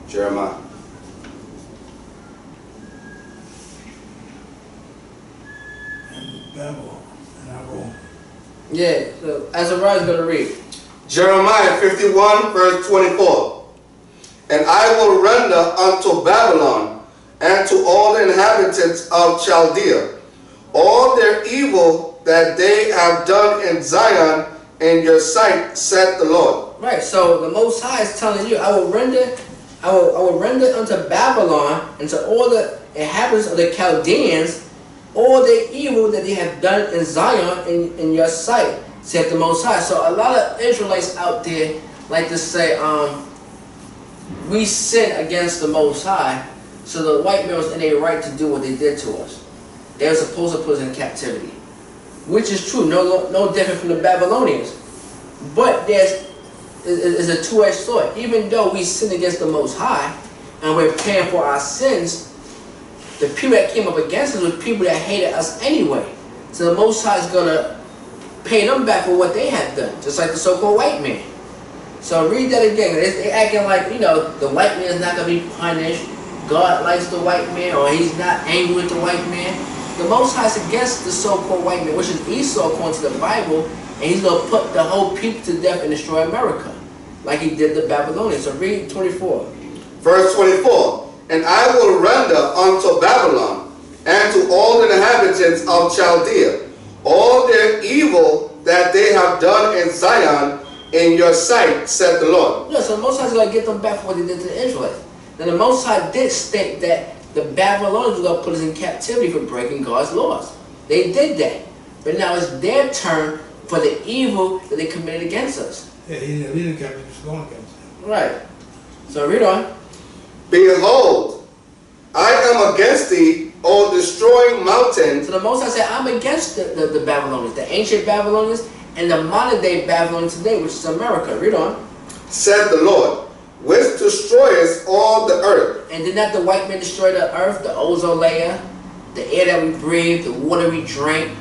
Jeremiah. And Babel, and I will. Yeah, so Azariah is going to read. Jeremiah 51, verse 24. And I will render unto Babylon and to all the inhabitants of Chaldea all their evil that they have done in Zion in your sight, said the Lord. Right, so the Most High is telling you, I will render unto Babylon and to all the inhabitants of the Chaldeans all the evil that they have done in Zion in your sight, said the Most High. So a lot of Israelites out there like to say, we sin against the Most High, so the white man was in their right to do what they did to us. They were supposed to put us in captivity, which is true, no different from the Babylonians. But there's a two-edged sword. Even though we sin against the Most High and we're paying for our sins, the people that came up against us were people that hated us anyway. So the Most High is going to pay them back for what they had done, just like the so-called white man. So read that again. They're acting like, you know, the white man is not going to be punished. God likes the white man, or he's not angry with the white man. The Most High is against the so-called white man, which is Esau according to the Bible, and he's going to put the whole people to death and destroy America, like he did the Babylonians. So read 24. Verse 24. And I will render unto Babylon and to all the inhabitants of Chaldea all their evil that they have done in Zion in your sight, said the Lord. Yeah, so the Most High is going to get them back for what they did to the Israelites. Then the Most High did state that the Babylonians were going to put us in captivity for breaking God's laws. They did that. But now it's their turn for the evil that they committed against us. Yeah, he didn't capture, he was going to capture. Right. So read on. Behold, I am against thee, O destroying mountain. So the Most High said, I'm against the Babylonians, the ancient Babylonians, and the modern day Babylon today, which is America. Read on. Said the Lord, which destroyeth all the earth. And did not the white man destroy the earth, the ozone layer, the air that we breathe, the water we drink,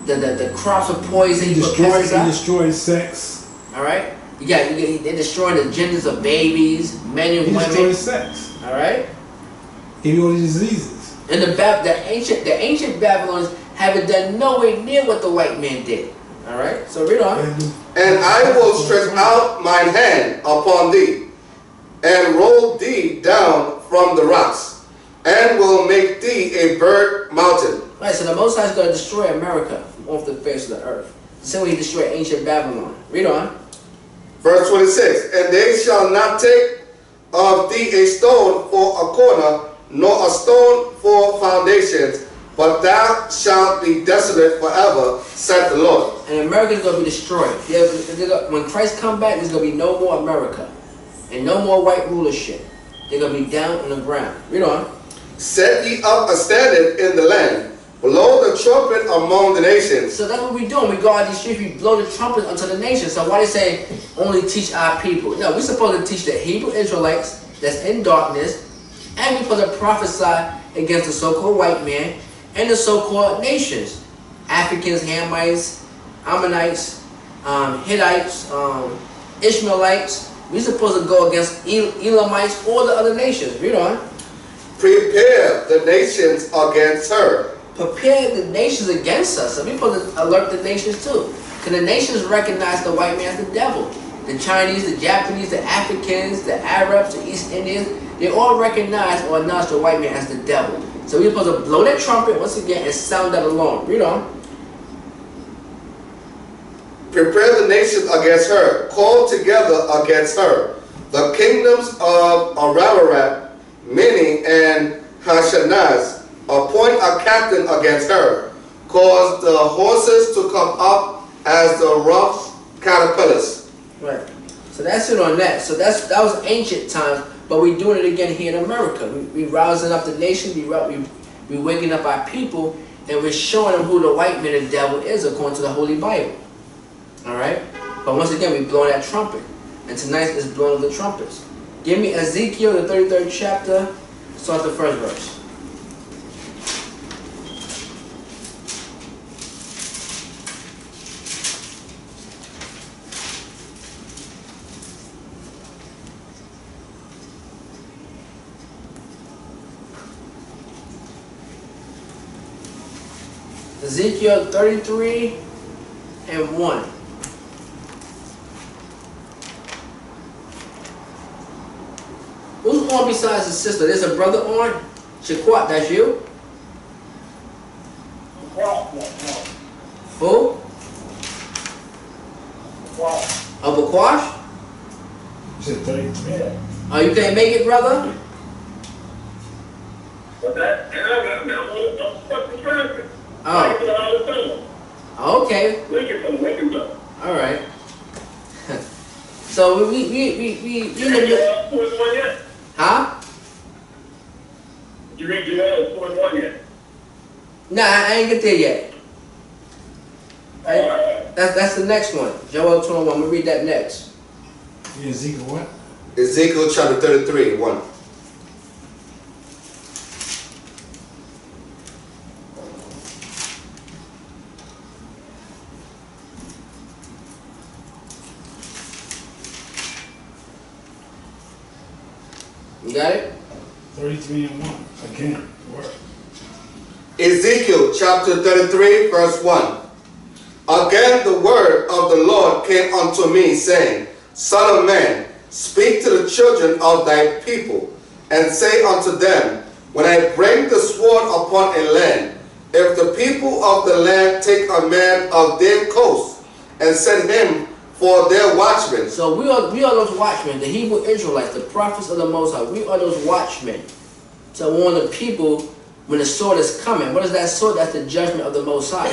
the crops of poison? He destroyed sex. All right? They're destroying the genders of babies, men and women. He destroyed sex. All right? He all the diseases. And the ancient Babylonians haven't done nowhere near what the white man did. All All right, so read on. And I will stretch out mine hand upon thee, and roll thee down from the rocks, and will make thee a bird mountain. Right, so the Most High is going to destroy America from off the face of the earth. The same way he destroyed ancient Babylon. Read on. Verse 26, and they shall not take of thee a stone for a corner, nor a stone for foundations, but thou shalt be desolate forever, said the Lord. And America is going to be destroyed. When Christ comes back, there's going to be no more America. And no more white rulership. They're going to be down on the ground. Read on. Set ye up a standard in the land, blow the trumpet among the nations. So that's what we're doing. We go out these streets, we blow the trumpet unto the nations. So why they say only teach our people? No, we're supposed to teach the Hebrew Israelites that's in darkness, and we're supposed to prophesy against the so-called white man and the so-called nations. Africans, Hamites, Ammonites, Hittites, Ishmaelites. We're supposed to go against Elamites, all the other nations. Read on. Prepare the nations against her. Prepare the nations against us. So we're supposed to alert the nations too. Because the nations recognize the white man as the devil. The Chinese, the Japanese, the Africans, the Arabs, the East Indians, they all recognize or acknowledge the white man as the devil. So we're supposed to blow that trumpet once again and sound that alarm. Read on. Prepare the nations against her. Call together against her the kingdoms of Ararat, Mini, and Hashanaz. Appoint a captain against her. Cause the horses to come up as the rough caterpillars. Right. So that's it on that. So that was ancient times, but we're doing it again here in America. We rousing up the nation. We waking up our people, and we're showing them who the white man and devil is according to the Holy Bible. All right. But once again, we blowing that trumpet, and tonight is blowing the trumpets. Give me Ezekiel, the 33rd chapter. Start the first verse. Ezekiel 33 and 1. Who's on besides his sister? There's a brother on. Shaquat, that's you? Who? A Bakwash? You said 33. Oh, you can't make it, brother? Oh. Okay. All right. So we huh? Did you read Joel 4:1 yet? Nah, I ain't get there yet. That's the next one. Joel 21. I'm gonna read that next. Ezekiel what? Ezekiel chapter 33, 1. You got it? 33 and 1. Again, word. Ezekiel chapter 33, verse 1. Again the word of the Lord came unto me, saying, Son of man, speak to the children of thy people, and say unto them, when I bring the sword upon a land, if the people of the land take a man of their coast, and set him for their watchmen. So we are those watchmen, the Hebrew Israelites, the prophets of the Most High. We are those watchmen to warn the people when the sword is coming. What is that sword? That's the judgment of the Most High.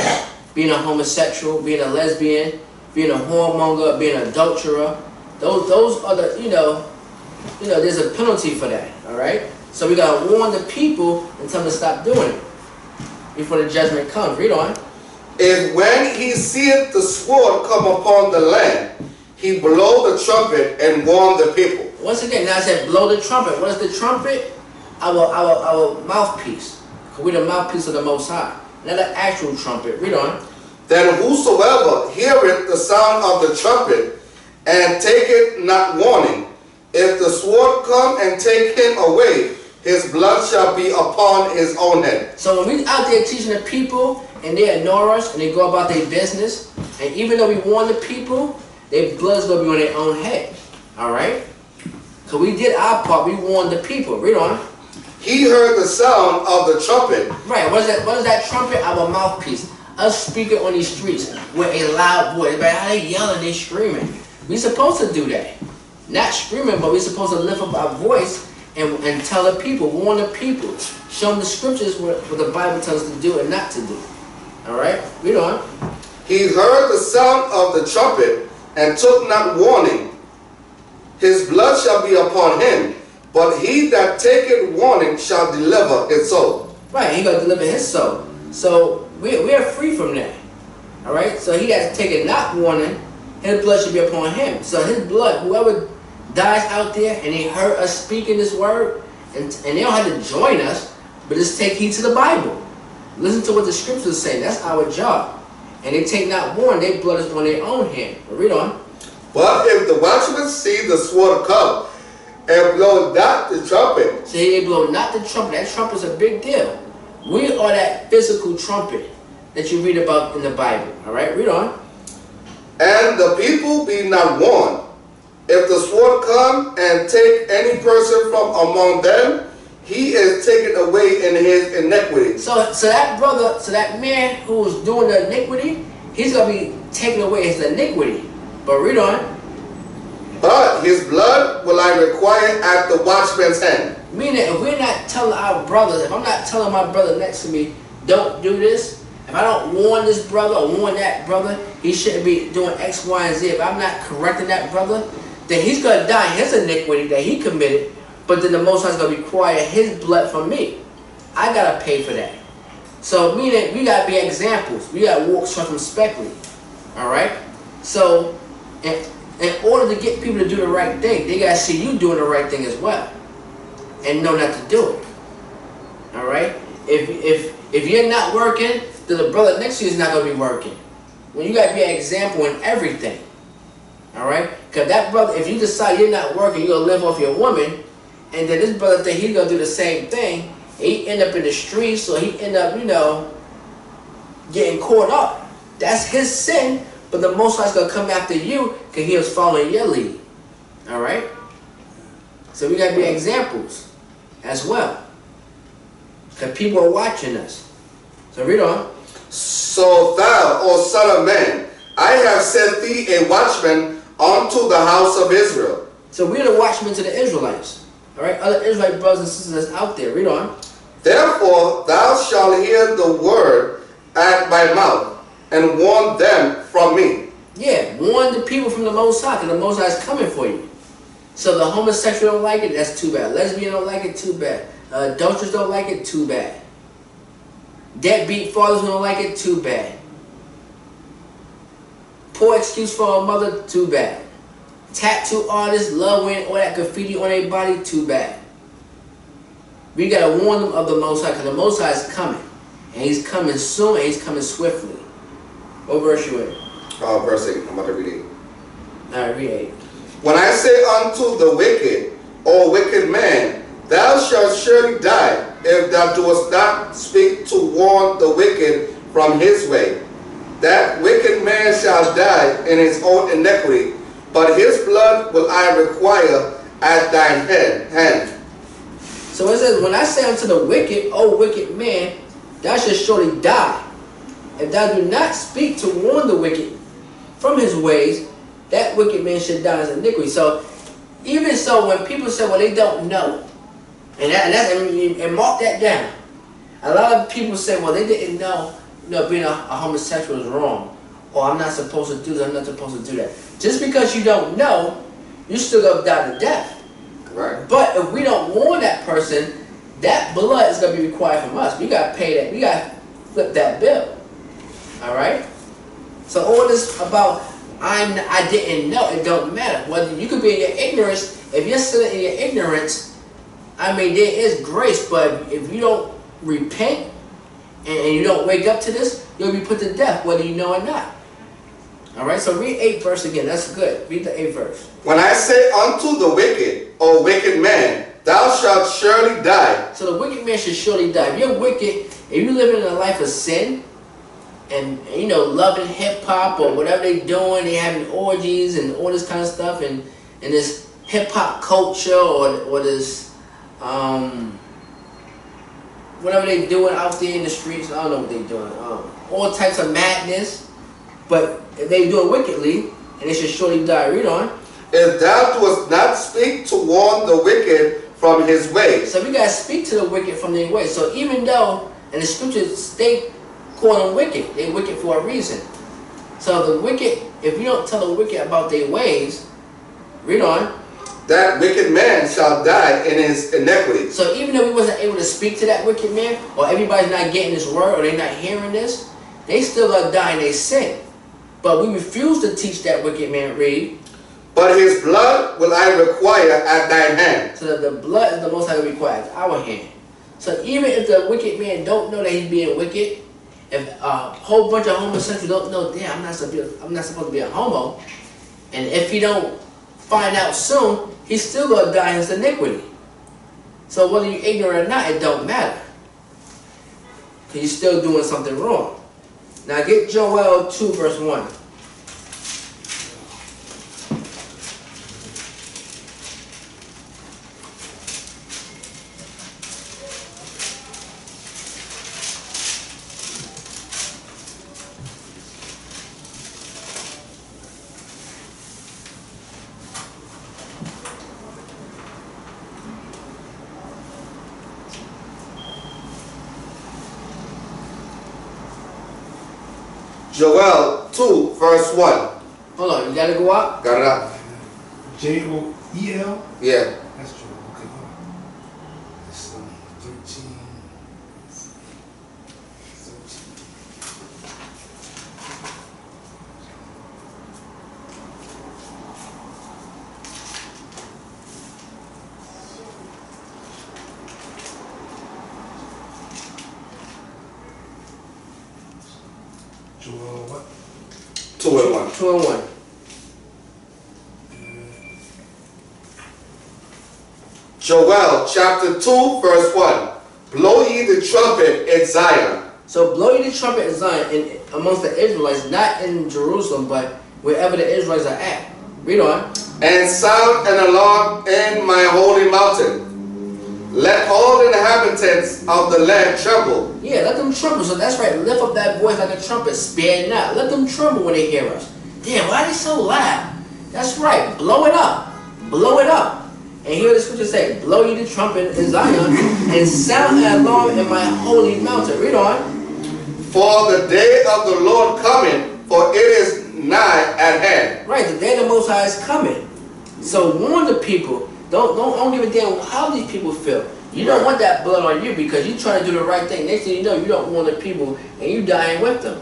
Being a homosexual, being a lesbian, being a whoremonger, being an adulterer. Those are the, you know, there's a penalty for that, all right? So we got to warn the people and tell them to stop doing it before the judgment comes. Read on. If when he seeth the sword come upon the land, he blow the trumpet and warn the people. Once again, now I said blow the trumpet. What is the trumpet? Our mouthpiece. We're the mouthpiece of the Most High. Not an actual trumpet. Read on. Then whosoever heareth the sound of the trumpet, and taketh not warning, if the sword come and take him away, his blood shall be upon his own head. So when we out there teaching the people, and they ignore us, and they go about their business, And even though we warn the people, their blood's going to be on their own head. Alright? So we did our part. We warned the people. Read on. He heard the sound of the trumpet. Right. What is that trumpet? Our mouthpiece. Us speaking on these streets with a loud voice. Right? How they yelling, they screaming. We supposed to do that. Not screaming, but we supposed to lift up our voice and tell the people, warn the people. Show them the scriptures what the Bible tells us to do and not to do. Alright? Read on. He heard the sound of the trumpet and took not warning. His blood shall be upon him, but he that taketh warning shall deliver his soul. Right, he going to deliver his soul. So we are free from that. Alright? So he that taketh not warning, his blood should be upon him. So his blood, whoever dies out there and they heard us speaking this word, and they don't have to join us, but just take heed to the Bible. Listen to what the scriptures say. That's our job. And they take not warning, their blood is on their own hand. But read on. But if the watchman see the sword come, and blow not the trumpet. See, they blow not the trumpet. That trumpet's a big deal. We are that physical trumpet that you read about in the Bible. Alright, read on. And the people be not warned. If the sword come and take any person from among them, he is taken away in his iniquity. So that brother, so that man who was doing the iniquity, he's going to be taken away his iniquity. But read on. But his blood will I require at the watchman's hand. Meaning, if we're not telling our brothers, if I'm not telling my brother next to me, don't do this, if I don't warn this brother or warn that brother, he shouldn't be doing X, Y, and Z, if I'm not correcting that brother, then he's going to die his iniquity that he committed, but then the Most High is going to require his blood from me. I got to pay for that. So, meaning, we got to be examples. We got to walk circumspectly. Alright? So, in order to get people to do the right thing, they got to see you doing the right thing as well. And know not to do it. Alright? If you're not working, then the brother next to you is not going to be working. When you got to be an example in everything. Alright? Because that brother, if you decide you're not working, you're going to live off your woman, and then this brother think he's going to do the same thing, he end up in the streets, or he end up, you know, getting caught up. That's his sin, but the Most High is going to come after you because he was following your lead. Alright? So we got to be examples as well. Because people are watching us. So read on. So thou, O son of man, I have set thee a watchman unto the house of Israel. So we're the watchmen to the Israelites. Alright? Other Israelite brothers and sisters out there. Read on. Therefore thou shalt hear the word at my mouth, and warn them from me. Yeah, warn the people from the Most High, because the Most High is coming for you. So the homosexual don't like it, that's too bad. Lesbian don't like it, too bad. Adulterers don't like it, too bad. Deadbeat fathers don't like it, too bad. Poor excuse for a mother, too bad. Tattoo artists love wearing all that graffiti on their body, too bad. We got to warn them of the Most High, because the Most High is coming. And he's coming soon, and he's coming swiftly. What verse you in? Verse 8. I'm about to read it. Alright, read 8. When I say unto the wicked, O wicked man, thou shalt surely die, if thou doest not speak to warn the wicked from his way. That wicked man shall die in his own iniquity, but his blood will I require at thine hand. So it says, when I say unto the wicked, O wicked man, thou shalt surely die. If thou do not speak to warn the wicked from his ways, that wicked man should die in his iniquity. So, even so, when people say, well, they don't know, and mark that down. A lot of people say, well, they didn't know, being a homosexual is wrong. Or I'm not supposed to do that, I'm not supposed to do that. Just because you don't know, you still going to die to death. Right. But if we don't warn that person, that blood is going to be required from us. We got to pay that. We got to flip that bill. Alright? So all this about, I didn't know, it don't matter. Whether you could be in your ignorance, if you're still in your ignorance, I mean, there is grace, but if you don't repent and you don't wake up to this, you'll be put to death, whether you know or not. Alright, so read 8 verse again. That's good. Read the 8th verse. When I say unto the wicked, O wicked man, thou shalt surely die. So the wicked man should surely die. If you're wicked, if you're living in a life of sin, and you know, loving hip hop or whatever they doing. They having orgies and all this kind of stuff, and this hip hop culture or this whatever they doing out there in the streets. I don't know what they doing. All types of madness, but if they do it wickedly, and they should surely die. Read on. If thou dost not speak to warn the wicked from his way. So we gotta speak to the wicked from their way. So even though in the scriptures they call them wicked, they wicked for a reason. So the wicked, if you don't tell the wicked about their ways, read on. That wicked man shall die in his iniquity. So even though we wasn't able to speak to that wicked man, or everybody's not getting this word, or they're not hearing this, they still gonna die in their sin. But we refuse to teach that wicked man. Read. But his blood will I require at thine hand. So that the blood is the most I require at our hand. So even if the wicked man don't know that he's being wicked, if a whole bunch of homosexuals don't know, damn, I'm not supposed to be a homo, and if he don't find out soon, he's still gonna die in his iniquity. So whether you're ignorant or not, it don't matter, because you're still doing something wrong. Now get Joel 2 verse 1. Joel 2 verse 1. Hold on, you gotta go up. Got it up? Joel? Yeah. That's true. Okay. It's 13. Joel what? 2 and 1. 2 and 1. Joel chapter 2 verse 1. Blow ye the trumpet in Zion. So blow ye the trumpet in Zion, amongst the Israelites, not in Jerusalem, but wherever the Israelites are at. Read on. And sound an alarm in my holy mountain. Let all the inhabitants of the land tremble. Yeah, let them tremble. So that's right. Lift up that voice like a trumpet. Spare not. Let them tremble when they hear us. Damn, why are they so loud? That's right. Blow it up. Blow it up. And here the scripture say, blow ye the trumpet in Zion and sound an alarm in my holy mountain. Read on. For the day of the Lord coming, for it is nigh at hand. Right, the day of the Most High is coming. So warn the people. Don't give a damn how these people feel. You don't want that blood on you because you're trying to do the right thing. Next thing you know, you don't want the people and you dying with them.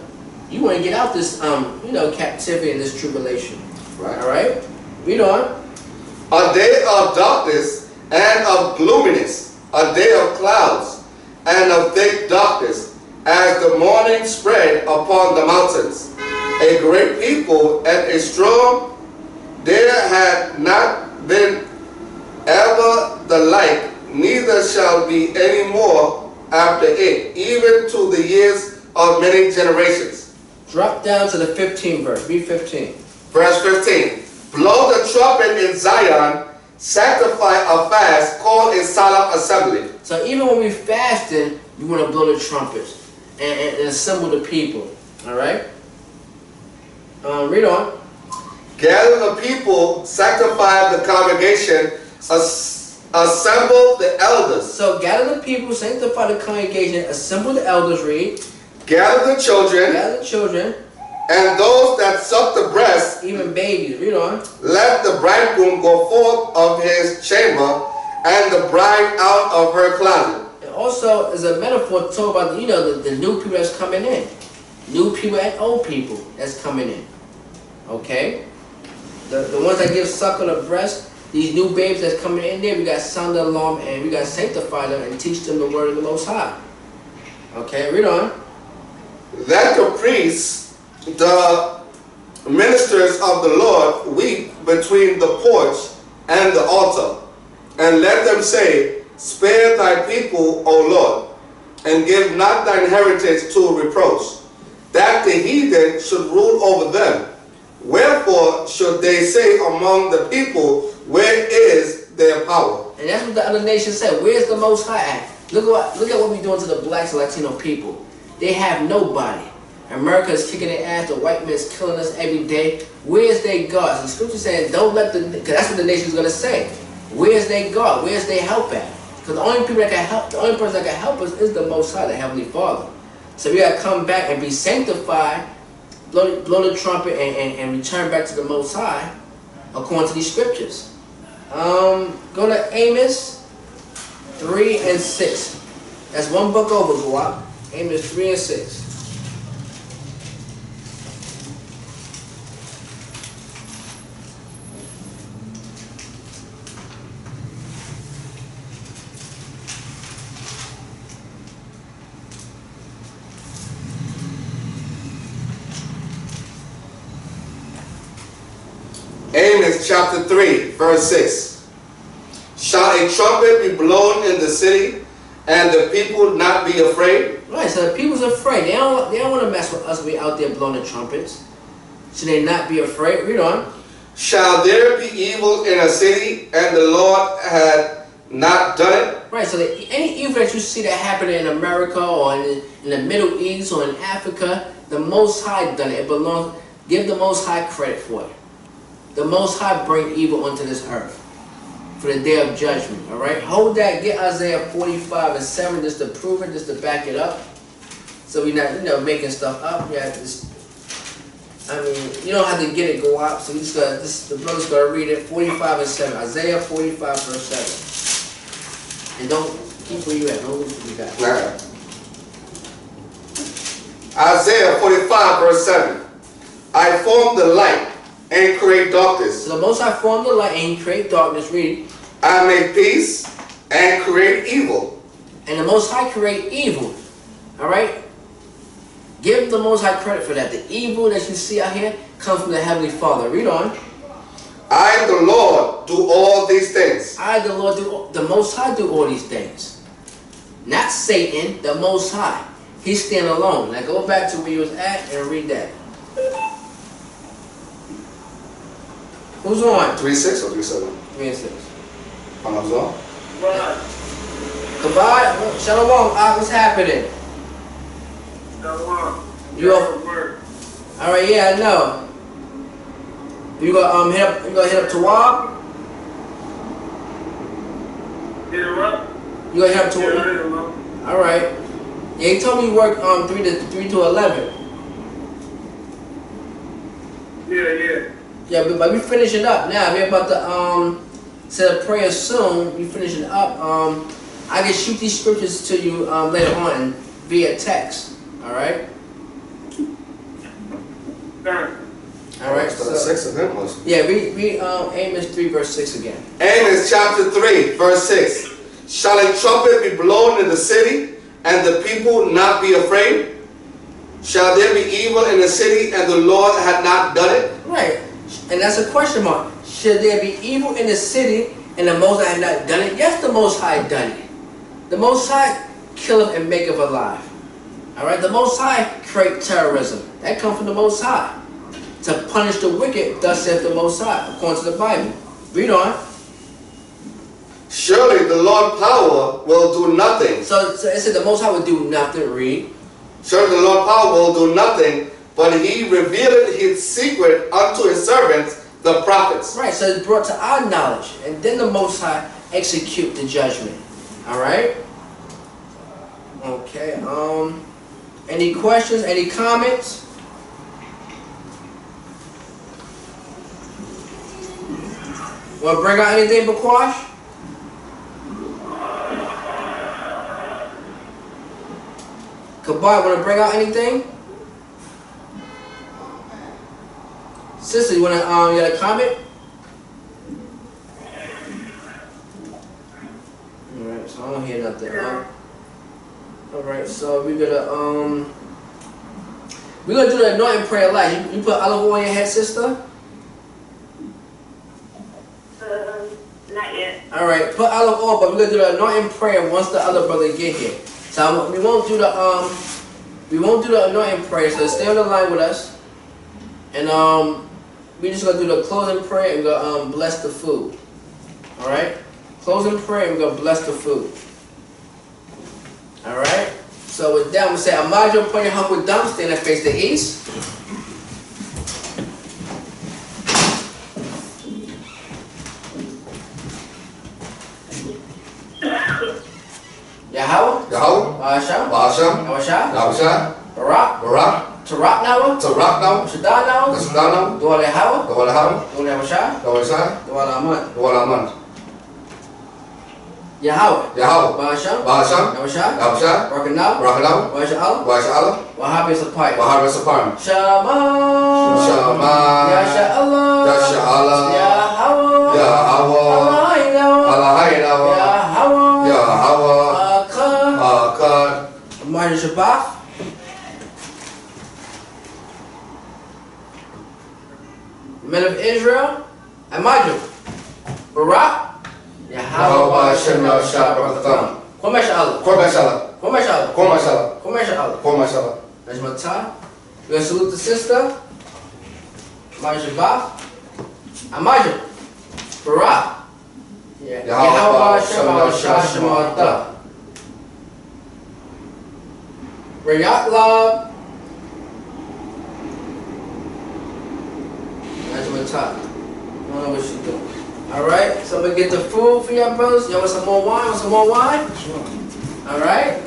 You want to get out this captivity and this tribulation. Right. Alright? Read on. A day of darkness and of gloominess, a day of clouds and of thick darkness, as the morning spread upon the mountains. A great people and a strong, there had not been ever the like, neither shall be any more after it, even to the years of many generations. Drop down to the 15th verse. Read 15. Verse 15. Blow the trumpet in Zion, sanctify a fast, call a solemn assembly. So even when we fasting, you want to blow the trumpets and assemble the people. Alright? Read on. Gather the people, sanctify the congregation, assemble the elders. So gather the people, sanctify the congregation, assemble the elders, read. Gather the children. Gather the children. And those that suck the breast, even babies. Read on. Let the bridegroom go forth of his chamber, and the bride out of her closet. And also, as a metaphor to talk about the new people that's coming in, new people and old people that's coming in. Okay, the ones that give suck on the breast, these new babes that's coming in there, we got to sound the alarm and we got to sanctify them and teach them the word of the Most High. Okay, read on. Let the priests, the ministers of the Lord, weep between the porch and the altar, and let them say, spare thy people, O Lord, and give not thine heritage to reproach. that the heathen should rule over them. Wherefore should they say among the people, where is their power? And that's what the other nations said. Where's the Most High at? Look at what we're doing to the blacks and Latino people. They have nobody. America is kicking their ass. The white man's killing us every day. Where's their God? The scripture saying, don't let the, because that's what the nation's going to say. Where's their God? Where's their help at? Because the only people that can help, the only person that can help us is the Most High, the Heavenly Father. So we got to come back and be sanctified, blow the trumpet, and return back to the Most High according to these scriptures. Go to Amos 3 and 6. That's one book over, Guap. Amos 3 and 6. Amos chapter 3, verse 6. Shall a trumpet be blown in the city, and the people not be afraid? Right, so the people's afraid. They don't want to mess with us. We out there blowing the trumpets. Should they not be afraid? Read on. Shall there be evil in a city, and the Lord had not done it? Right, so any evil that you see that happening in America or in the Middle East or in Africa, the Most High done it. It belongs. Give the Most High credit for it. The Most High bring evil onto this earth for the day of judgment. All right, hold that. Get Isaiah 45 and 7 just to prove it, just to back it up. So we're not, making stuff up. Yeah, I mean, you don't have to get it, go out. So we just got the brother's gonna read it. 45 and 7. Isaiah 45 verse 7. And don't keep where you at. Don't lose what you got. Nah. Isaiah 45 verse 7. I form the light and create darkness. So the Most High formed the light and He create darkness. Read. I make peace and create evil. And the Most High create evil. All right. Give the Most High credit for that. The evil that you see out here comes from the Heavenly Father. Read on. I, the Lord, do all these things. I, the Lord, the Most High do all these things. Not Satan, the Most High. He stand alone. Now go back to where you was at and read that. Who's on? 3:6 or 3:7? 3 and 6. I'm on. Right. Goodbye. Shalom. What's happening? Shalom. You off work? All right. Yeah, I know. You gonna hit up? You gonna hit up Tawab? Hit him up? You gonna hit up Yeah, Tawab? hit him up. All right. Yeah, he told me you work 3 to 11. Yeah. Yeah, but we finishing up now. We're about to say a prayer soon. We finishing up. I can shoot these scriptures to you later on via text. All right. All right. So, 6 of them was. yeah, read Amos 3 verse 6 again. Amos chapter 3 verse 6. Shall a trumpet be blown in the city, and the people not be afraid? Shall there be evil in the city, and the Lord had not done it? Right. And that's a question mark. Should there be evil in the city and the Most High had not done it? Yes, the Most High done it. The Most High killeth and maketh alive. All right. The Most High create terrorism. That comes from the Most High. To punish the wicked, thus saith the Most High, according to the Bible. Read on. Surely the Lord's power will do nothing. So it said the Most High would do nothing. Read. Surely the Lord's power will do nothing, but He revealed His secret unto His servants, the prophets. Right. So it's brought to our knowledge, and then the Most High execute the judgment. All right. Okay. Any questions? Any comments? Want to bring out anything, Bakwash? Kabar, want to bring out anything? Sister, you want to you got a comment? All right, so I don't hear nothing. All right, so we're gonna do the anointing prayer light. You put olive oil on your head, sister? Not yet. All right, put olive oil, but we're gonna do the anointing prayer once the other brother get here. So we won't do the We won't do the anointing prayer, so stay on the line with us. And we just gonna do the closing prayer and we're gonna bless the food. Alright? Closing prayer and we're gonna bless the food. Alright? So with that, I'm gonna say, Amajo, upon your humble dump, stand and face the east. Yahweh, Bahasham, Yahweh, Barak, Tarak Nawa, Shaddai Nawa, Dwala Yahweh, Dwala Aman. Yahweh, Bahasham, Yahweh, Barakanaw, Washa'Allah, Wahabi Sapaya, Shama, Yasha Allah, Yahweh, Amari Shabbat. Men of Israel, Amaju, Barak, Yahweh, Hashem, Yahshua, Komasha'Allah. That's my time. We're going to salute the sister. Amari Shabbat. Amaju, Barak, Yahweh, Hashem, Yahshua, Rayat Love. That's my top. I don't know what she's doing. Alright, so I'm gonna get the food for y'all brothers. Y'all want some more wine? Want some more wine? Sure. Alright.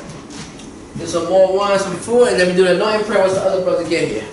Get some more wine, some food, and then we do the anointing prayer once the other brother get here.